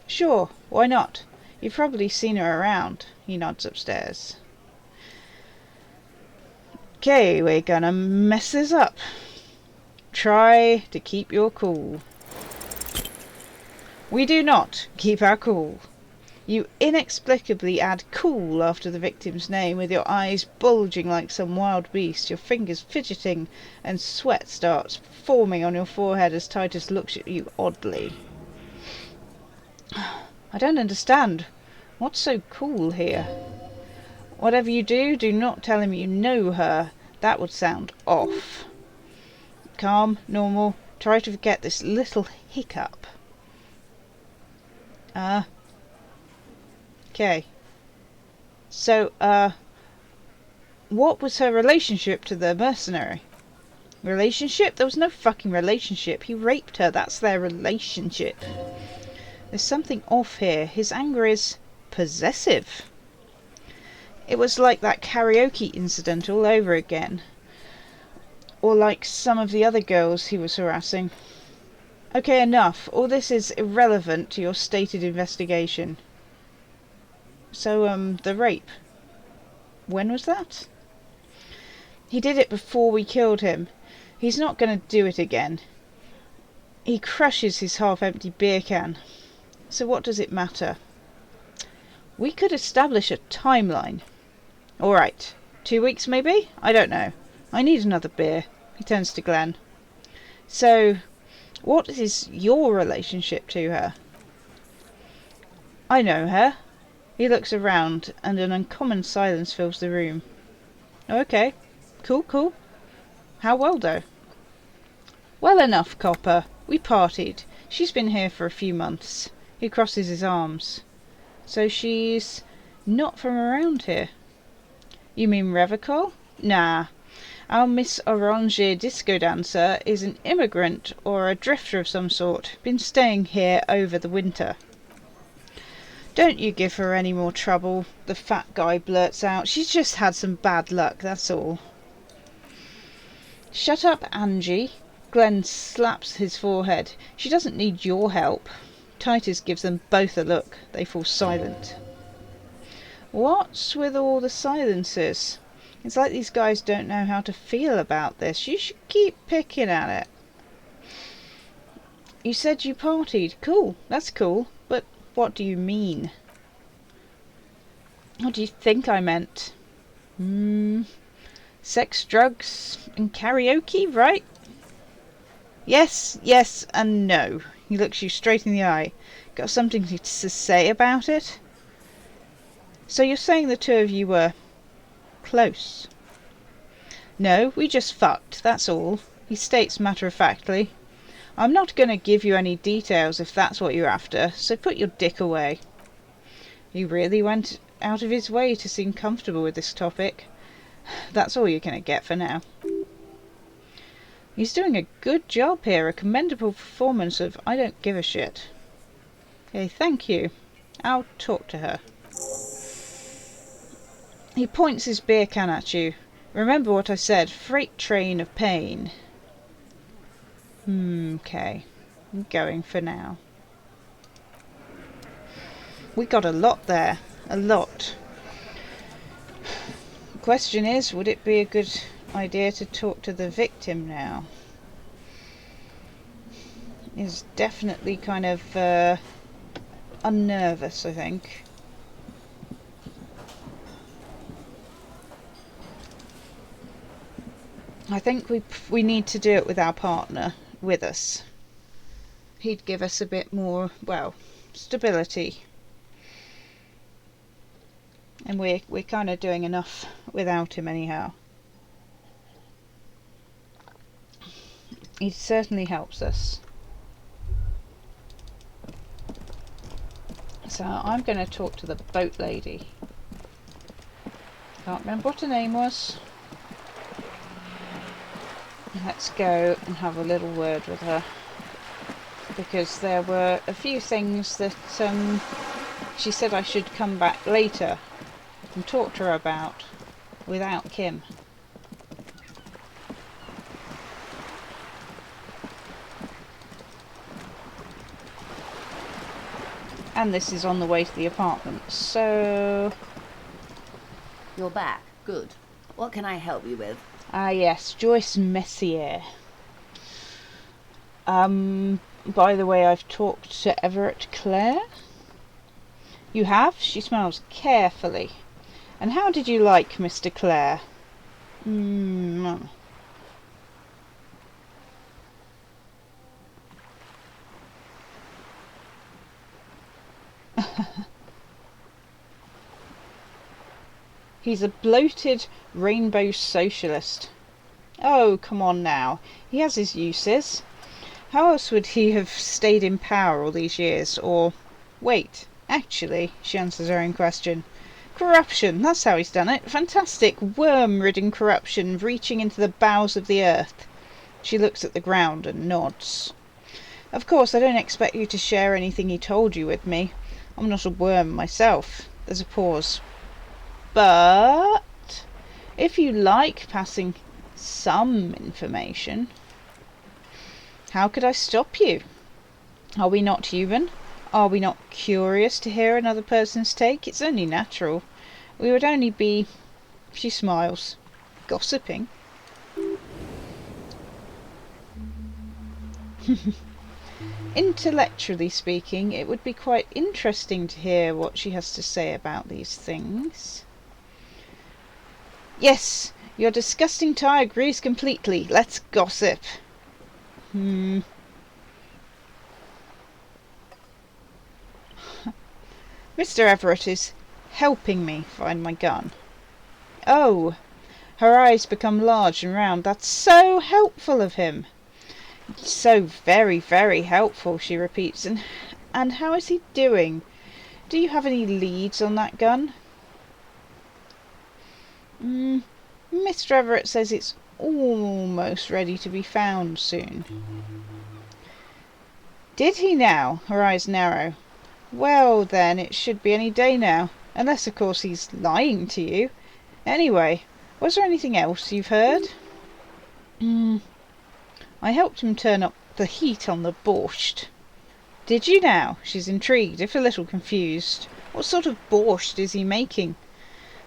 Sure, why not? You've probably seen her around. He nods upstairs. Okay, we're gonna mess this up. Try to keep your cool. We do not keep our cool. You inexplicably add cool after the victim's name, with your eyes bulging like some wild beast, your fingers fidgeting, and sweat starts forming on your forehead as Titus looks at you oddly. I don't understand. What's so cool here? Whatever you do, do not tell him you know her. That would sound off. Calm, normal. Try to forget this little hiccup. Okay. So, what was her relationship to the mercenary? Relationship? There was no fucking relationship. He raped her. That's their relationship. There's something off here. His anger is possessive. It was like that karaoke incident all over again. Or like some of the other girls he was harassing. Okay, enough. All this is irrelevant to your stated investigation. So, the rape. When was that? He did it before we killed him. He's not going to do it again. He crushes his half-empty beer can. So what does it matter? We could establish a timeline. Alright. 2 weeks maybe? I don't know. I need another beer. He turns to Glenn. So, what is your relationship to her? I know her. He looks around and an uncommon silence fills the room. Okay. Cool. How well though? Well enough, copper. We partied. She's been here for a few months. He crosses his arms. So she's not from around here. You mean Revicol? Nah. Our Miss Orange disco dancer is an immigrant or a drifter of some sort. Been staying here over the winter. Don't you give her any more trouble, the fat guy blurts out. She's just had some bad luck, that's all. Shut up, Angie. Glenn slaps his forehead. She doesn't need your help. Titus gives them both a look. They fall silent. What's with all the silences? It's like these guys don't know how to feel about this. You should keep picking at it. You said you partied. Cool, that's cool. But what do you mean? What do you think I meant? Sex, drugs, and karaoke, right? Yes, and no. He looks you straight in the eye. Got something to say about it? So you're saying the two of you were close? No, we just fucked, that's all. He states matter-of-factly. I'm not going to give you any details if that's what you're after, so put your dick away. He really went out of his way to seem comfortable with this topic. That's all you're going to get for now. He's doing a good job here, a commendable performance of I don't give a shit. Okay, thank you. I'll talk to her. He points his beer can at you. Remember what I said, freight train of pain. Okay. I'm going for now. We got a lot there. A lot. The question is, would it be a good idea to talk to the victim now? He's definitely kind of unnervous, I think. I think we need to do it with our partner with us. He'd give us a bit more, well, stability. And we're kind of doing enough without him anyhow. He certainly helps us. So I'm going to talk to the boat lady. Can't remember what her name was. Let's go and have a little word with her. Because there were a few things that she said I should come back later and talk to her about without Kim. And this is on the way to the apartment, so... You're back. Good. What can I help you with? Ah yes, Joyce Messier. By the way, I've talked to Everett Clare. You have? She smells carefully. And how did you like Mr. Clare? He's a bloated rainbow socialist. Oh, come on now. He has his uses. How else would he have stayed in power all these years? Or, wait, actually, she answers her own question. Corruption, that's how he's done it. Fantastic, worm-ridden corruption reaching into the bowels of the earth. She looks at the ground and nods. Of course, I don't expect you to share anything he told you with me. I'm not a worm myself. There's a pause. But if you like passing some information, how could I stop you? Are we not human? Are we not curious to hear another person's take? It's only natural. We would only be, she smiles, gossiping. Intellectually speaking, it would be quite interesting to hear what she has to say about these things. Yes, your disgusting tie agrees completely. Let's gossip. Mr. Everett is helping me find my gun. Oh, her eyes become large and round. That's so helpful of him. So very, very helpful, she repeats. And how is he doing? Do you have any leads on that gun? Mr. Everett says it's almost ready to be found soon. Did he now? Her eyes narrow. Well then, it should be any day now. Unless of course he's lying to you. Anyway, was there anything else you've heard? I helped him turn up the heat on the borscht. Did you now? She's intrigued, if a little confused. What sort of borscht is he making?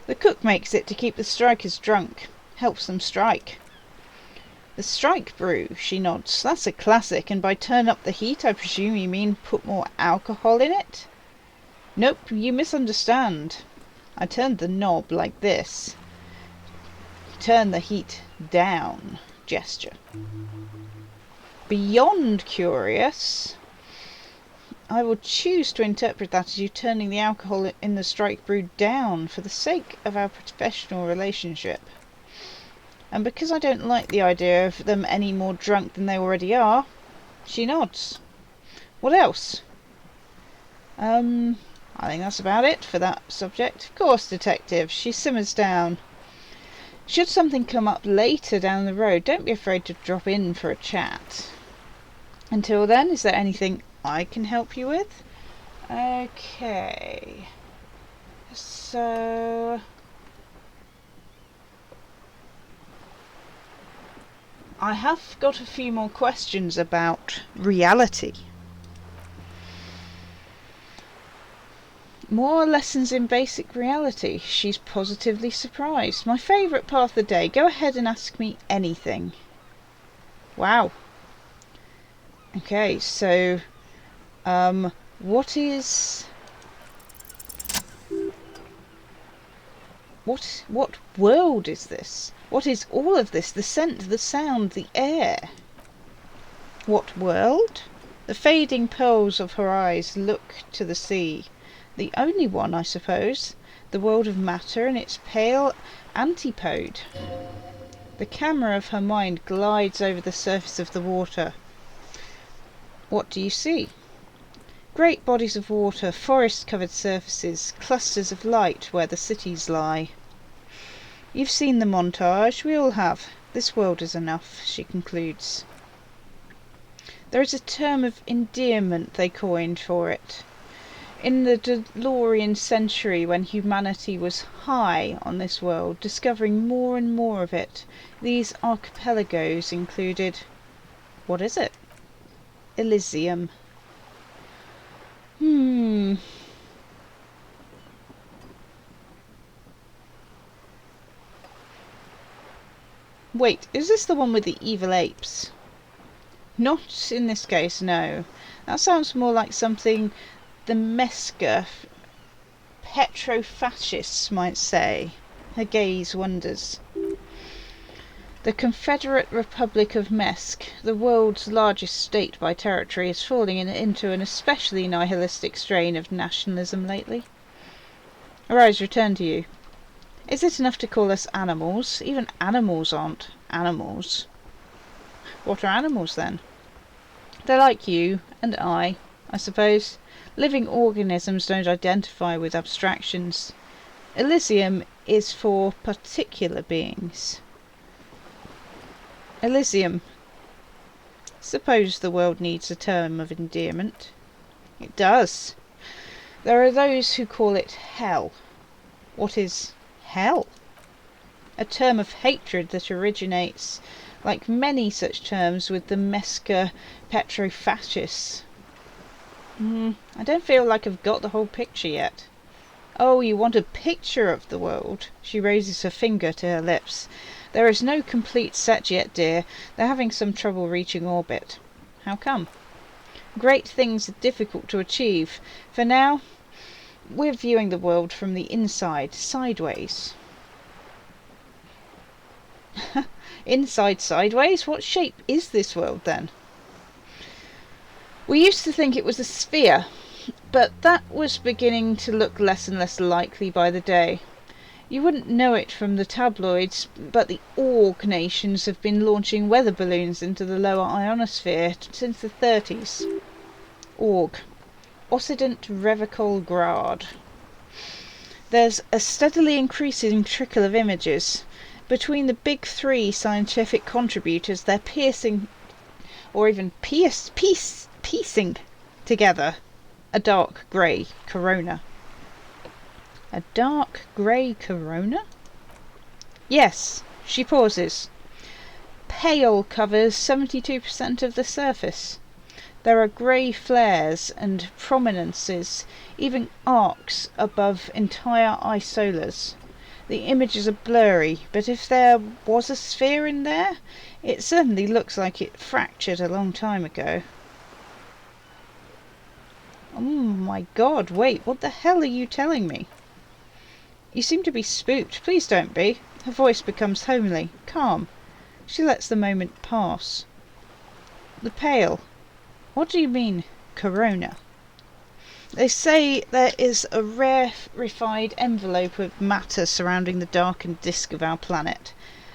The cook makes it to keep the strikers drunk. Helps them strike. The strike brew, she nods. That's a classic, and by turn up the heat I presume you mean put more alcohol in it? Nope, you misunderstand. I turned the knob like this. Turn the heat down. Gesture. Beyond curious. I will choose to interpret that as you turning the alcohol in the strike brew down for the sake of our professional relationship. And because I don't like the idea of them any more drunk than they already are. She nods. What else? I think that's about it for that subject. Of course, detective. She simmers down. Should something come up later down the road, don't be afraid to drop in for a chat. Until then, is there anything I can help you with? Okay. So I have got a few more questions about reality. More lessons in basic reality. She's positively surprised. My favourite part of the day. Go ahead and ask me anything. Wow. Okay, so what world is this? What is all of this? The scent, the sound, the air. What world? The fading pearls of her eyes look to the sea. The only one, I suppose. The world of matter and its pale antipode. The camera of her mind glides over the surface of the water. What do you see? Great bodies of water, forest-covered surfaces, clusters of light where the cities lie. You've seen the montage, we all have. This world is enough, she concludes. There is a term of endearment they coined for it. In the DeLorean century, when humanity was high on this world, discovering more and more of it, these archipelagos included... what is it? Elysium. Wait, is this the one with the evil apes? Not in this case, no. That sounds more like something the Mesca petrofascists might say. Her gaze wanders. The Confederate Republic of Mesk, the world's largest state by territory, is falling into an especially nihilistic strain of nationalism lately. Her eyes return to you. Is it enough to call us animals? Even animals aren't animals. What are animals then? They're like you and I suppose. Living organisms don't identify with abstractions. Elysium is for particular beings. Elysium. Suppose the world needs a term of endearment. It does. There are those who call it hell. What is hell? A term of hatred that originates, like many such terms, with the Mesker petrofascists. I don't feel like I've got the whole picture yet. Oh, you want a picture of the world? She raises her finger to her lips. There is no complete set yet, dear. They're having some trouble reaching orbit. How come? Great things are difficult to achieve. For now, we're viewing the world from the inside, sideways. Inside sideways? What shape is this world then? We used to think it was a sphere, but that was beginning to look less and less likely by the day. You wouldn't know it from the tabloids, but the Org nations have been launching weather balloons into the lower ionosphere since the 30s. Org. Occident Revicol Grad. There's a steadily increasing trickle of images. Between the big three scientific contributors, they're piecing together a dark grey corona. A dark grey corona? Yes, she pauses. Pale covers 72% of the surface. There are grey flares and prominences, even arcs above entire isolas. The images are blurry, but if there was a sphere in there, it certainly looks like it fractured a long time ago. Oh my god, wait, what the hell are you telling me? You seem to be spooked. Please don't be. Her voice becomes homely, calm. She lets the moment pass. The pale. What do you mean, corona? They say there is a rarefied envelope of matter surrounding the darkened disk of our planet.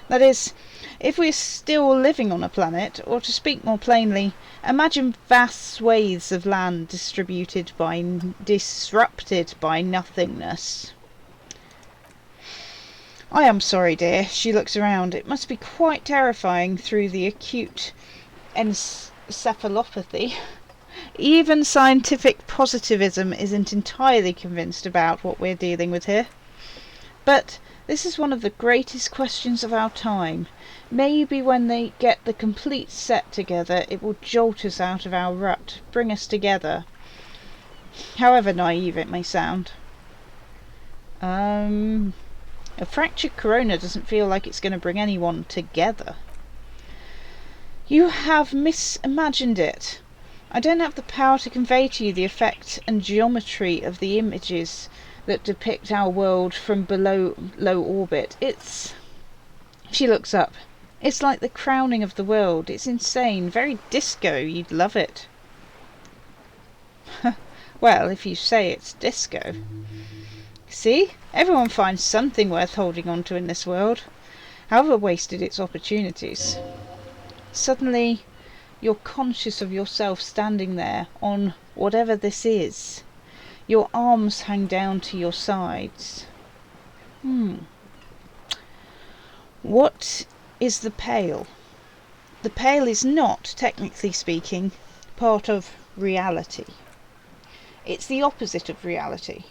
That is, if we're still living on a planet, or to speak more plainly, imagine vast swathes of land disrupted by nothingness. I am sorry, dear. She looks around. It must be quite terrifying through the acute encephalopathy. Even scientific positivism isn't entirely convinced about what we're dealing with here. But this is one of the greatest questions of our time. Maybe when they get the complete set together, it will jolt us out of our rut, bring us together. However naive it may sound. A fractured corona doesn't feel like it's going to bring anyone together. You have misimagined it. I don't have the power to convey to you the effect and geometry of the images that depict our world from below low orbit. She looks up. It's like the crowning of the world. It's insane, very disco. You'd love it. Well, if you say it's disco. See? Everyone finds something worth holding on to in this world, however wasted its opportunities. Suddenly, you're conscious of yourself standing there on whatever this is. Your arms hang down to your sides. What is the pale? The pale is not, technically speaking, part of reality. It's the opposite of reality.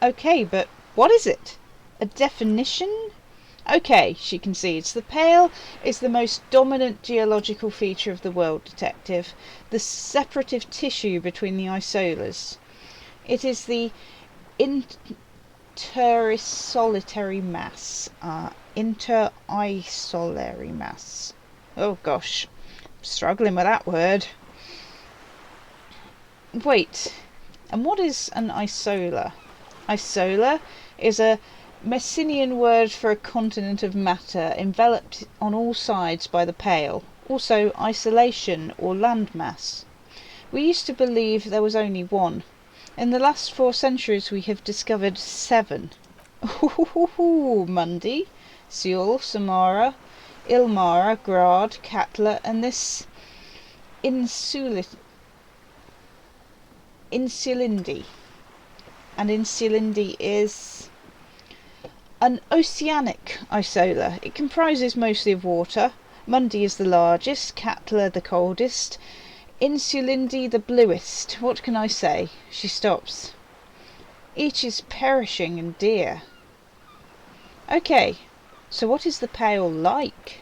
Okay, but what is it? A definition? Okay, she concedes. The pale is the most dominant geological feature of the world, detective. The separative tissue between the isolas. It is the interisolitary mass. Interisolary mass. Oh gosh, I'm struggling with that word. Wait. And what is an isola? Isola is a Messinian word for a continent of matter enveloped on all sides by the pale. Also isolation or landmass. We used to believe there was only one. In the last 4 centuries we have discovered 7. Mundi, Seul, Samara, Ilmara, Grad, Katla, and this Insulindi. And Insulindi is an oceanic isola. It comprises mostly of water. Mundi is the largest, Katla the coldest, Insulindi the bluest. What can I say? She stops. Each is perishing and dear. Okay, so what is the pale like?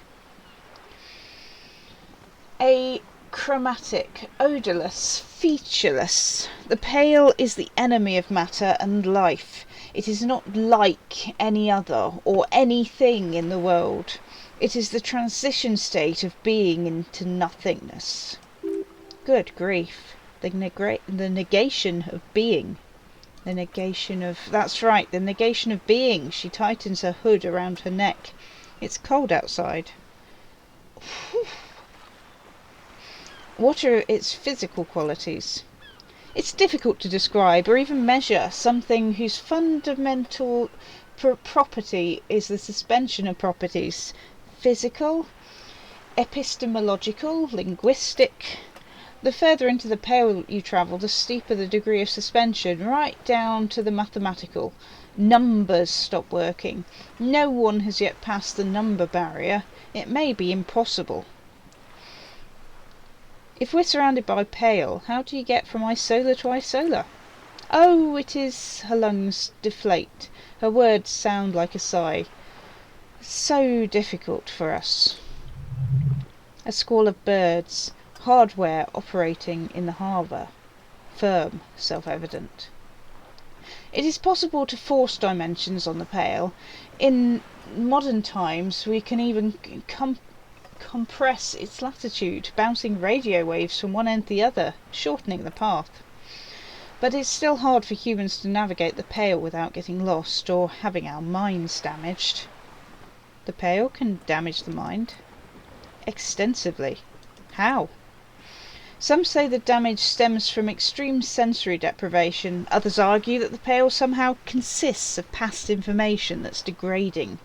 Achromatic, odourless, featureless. The pale is the enemy of matter and life. It is not like any other or anything in the world. It is the transition state of being into nothingness. Good grief. The negation of being. The negation of... That's right, the negation of being. She tightens her hood around her neck. It's cold outside. What are its physical qualities? It's difficult to describe or even measure something whose fundamental property is the suspension of properties. Physical, epistemological, linguistic. The further into the pale you travel, the steeper the degree of suspension, right down to the mathematical. Numbers stop working. No one has yet passed the number barrier. It may be impossible. If we're surrounded by pale, how do you get from isola to isola? Oh, it is... Her lungs deflate. Her words sound like a sigh. So difficult for us. A squall of birds. Hardware operating in the harbour. Firm, self-evident. It is possible to force dimensions on the pale. In modern times we can even compress its latitude, bouncing radio waves from one end to the other, shortening the path. But it's still hard for humans to navigate the pale without getting lost or having our minds damaged. The pale can damage the mind. Extensively. How? Some say the damage stems from extreme sensory deprivation. Others argue that the pale somehow consists of past information that's degrading,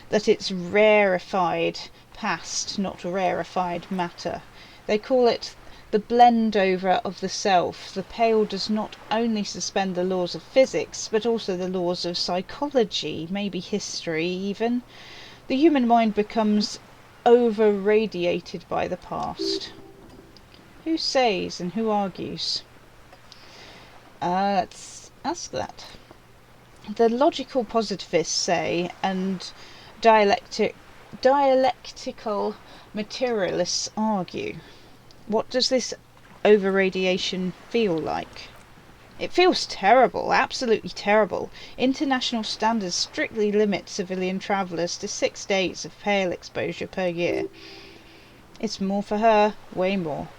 that it's rarefied past, not rarefied matter. They call it the blend over of the self. The pale does not only suspend the laws of physics, but also the laws of psychology, maybe history even. The human mind becomes over-radiated by the past. Who says and who argues? Let's ask that. The logical positivists say, and dialectical materialists argue. What does this over-radiation feel like? It feels terrible, absolutely terrible. International standards strictly limit civilian travellers to 6 days of pale exposure per year. It's more for her, way more.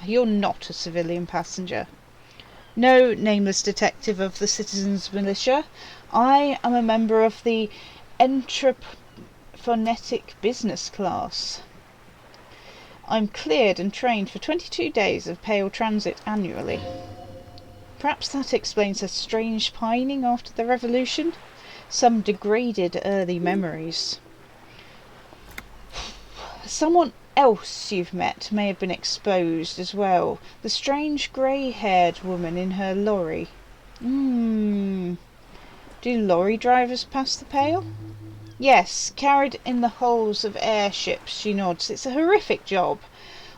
You're not a civilian passenger. No, nameless detective of the Citizens Militia. I am a member of the entrephonetic business class. I'm cleared and trained for 22 days of pale transit annually. Perhaps that explains her strange pining after the revolution. Some degraded early memories. Someone else you've met may have been exposed as well. The strange grey-haired woman in her lorry. Do lorry drivers pass the pale? Yes, carried in the hulls of airships, she nods. It's a horrific job.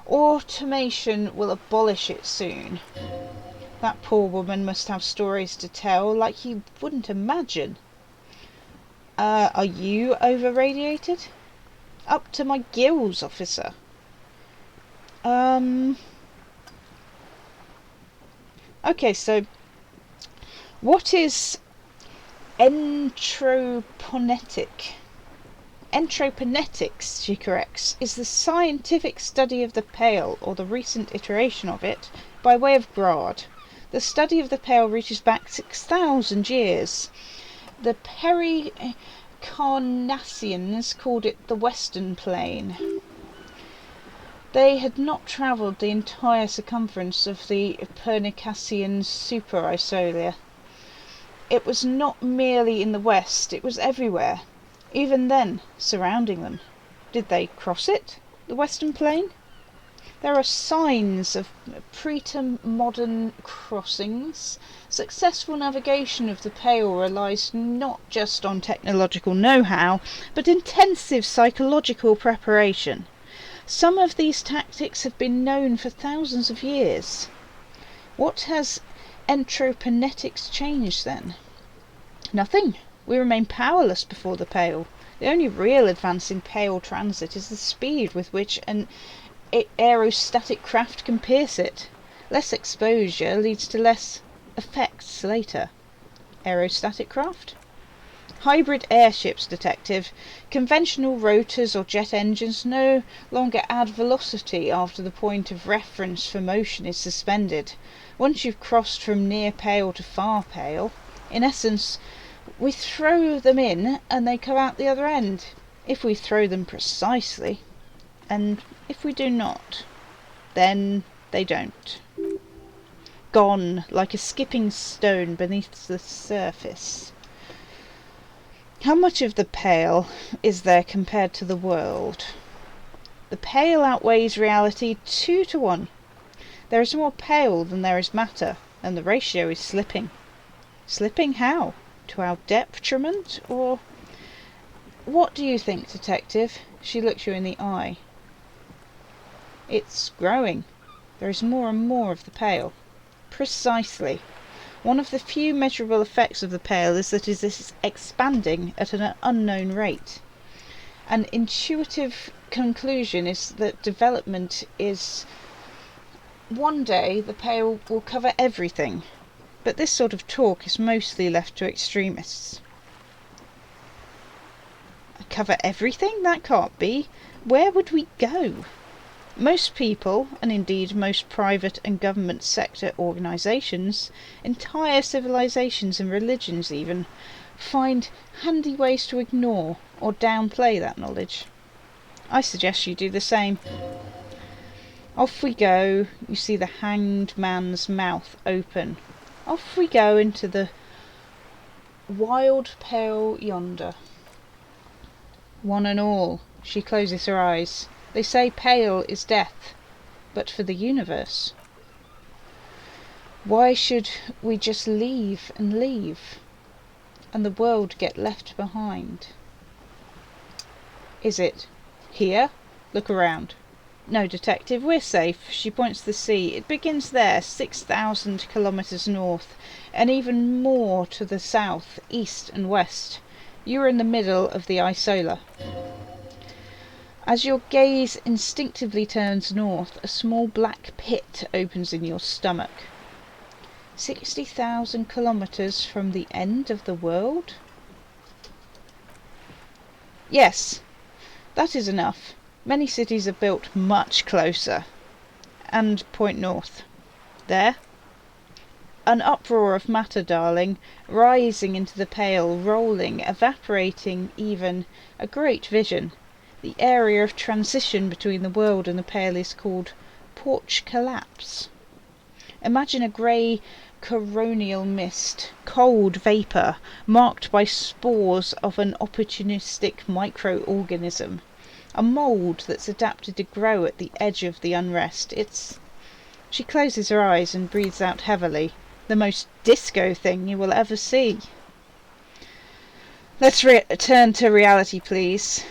Automation will abolish it soon. That poor woman must have stories to tell like you wouldn't imagine. Are you over-radiated? Up to my gills, officer. Okay, so what is entroponetic? Entroponetics, she corrects, is the scientific study of the pale, or the recent iteration of it, by way of Grad. The study of the pale reaches back 6,000 years. The Pericarnassians called it the Western Plain. They had not travelled the entire circumference of the Pernicassian super-isolia. It was not merely in the west, it was everywhere, even then, surrounding them. Did they cross it, the Western Plain? There are signs of pre-modern crossings. Successful navigation of the Pale relies not just on technological know-how, but intensive psychological preparation. Some of these tactics have been known for thousands of years. What has entroponetics changed then? Nothing. We remain powerless before the Pale. The only real advance in Pale transit is the speed with which an aerostatic craft can pierce it. Less exposure leads to less effects later. Aerostatic craft? Hybrid airships, detective. Conventional rotors or jet engines no longer add velocity after the point of reference for motion is suspended. Once you've crossed from near Pale to far Pale, in essence, we throw them in and they come out the other end, if we throw them precisely. And if we do not, then they don't. Gone, like a skipping stone beneath the surface. How much of the Pale is there compared to the world? The Pale outweighs reality 2 to 1. There is more Pale than there is matter, and the ratio is slipping. Slipping how? To our detriment, or... What do you think, detective? She looks you in the eye. It's growing. There is more and more of the Pale. Precisely. One of the few measurable effects of the Pale is that it is expanding at an unknown rate. An intuitive conclusion is that development is... One day the Pale will cover everything, but this sort of talk is mostly left to extremists. Cover everything? That can't be. Where would we go? Most people, and indeed most private and government sector organisations, entire civilisations and religions even, find handy ways to ignore or downplay that knowledge. I suggest you do the same. Off we go. You see the hanged man's mouth open. Off we go into the wild Pale yonder. One and all, she closes her eyes. They say Pale is death, but for the universe. Why should we just leave, and the world get left behind? Is it here? Look around. No, detective, we're safe. She points to the sea. It begins there, 6,000 kilometres north, and even more to the south, east and west. You are in the middle of the Isola. As your gaze instinctively turns north, a small black pit opens in your stomach. 60,000 kilometres from the end of the world? Yes, that is enough. Many cities are built much closer. And point north. There? An uproar of matter, darling, rising into the Pale, rolling, evaporating even, a great vision. The area of transition between the world and the Pale is called porch collapse. Imagine a grey coronal mist, cold vapour, marked by spores of an opportunistic microorganism. A mould that's adapted to grow at the edge of the unrest. It's... She closes her eyes and breathes out heavily. The most disco thing you will ever see. Let's return to reality, please.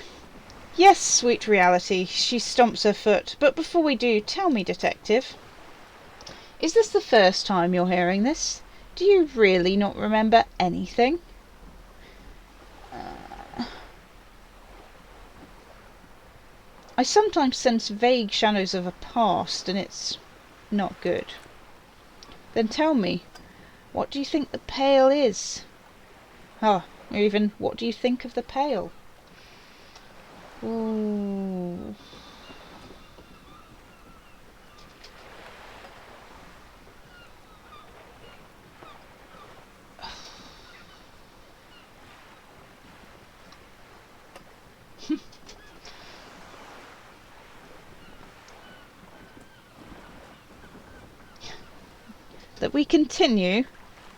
Yes, sweet reality. She stomps her foot. But before we do, tell me, detective. Is this the first time you're hearing this? Do you really not remember anything? I sometimes sense vague shadows of a past, and it's not good. Then tell me, what do you think the Pale is? Or even, what do you think of the Pale? Ooh. That we continue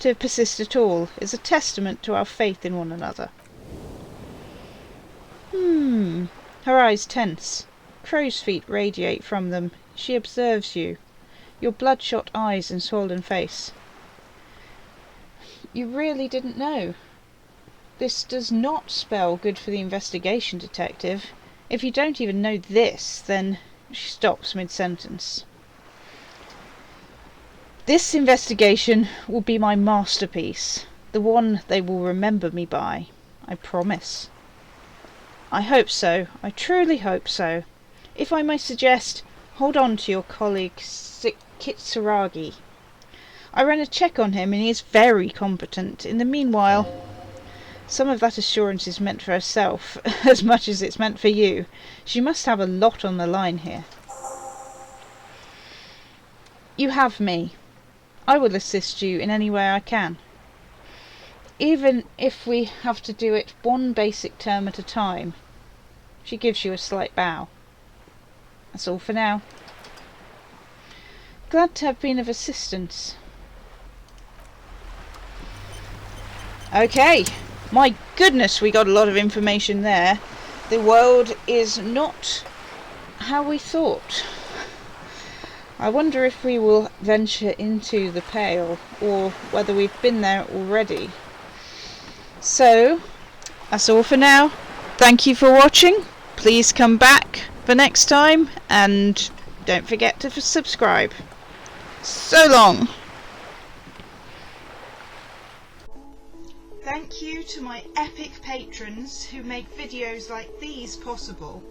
to persist at all is a testament to our faith in one another. Her eyes tense. Crow's feet radiate from them. She observes you. Your bloodshot eyes and swollen face. You really didn't know. This does not spell good for the investigation, detective. If you don't even know this, then... She stops mid-sentence. This investigation will be my masterpiece. The one they will remember me by. I promise. I hope so. I truly hope so. If I may suggest, hold on to your colleague Kitsuragi. I ran a check on him and he is very competent. In the meanwhile, some of that assurance is meant for herself, as much as it's meant for you. She must have a lot on the line here. You have me. I will assist you in any way I can. Even if we have to do it one basic term at a time. She gives you a slight bow. That's all for now. Glad to have been of assistance. Okay. My goodness, we got a lot of information there. The world is not how we thought. I wonder if we will venture into the Pale, or whether we've been there already. So, that's all for now. Thank you for watching. Please come back for next time, and don't forget to subscribe. So long! Thank you to my epic patrons who make videos like these possible.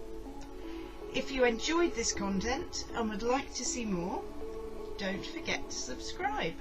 If you enjoyed this content and would like to see more, don't forget to subscribe.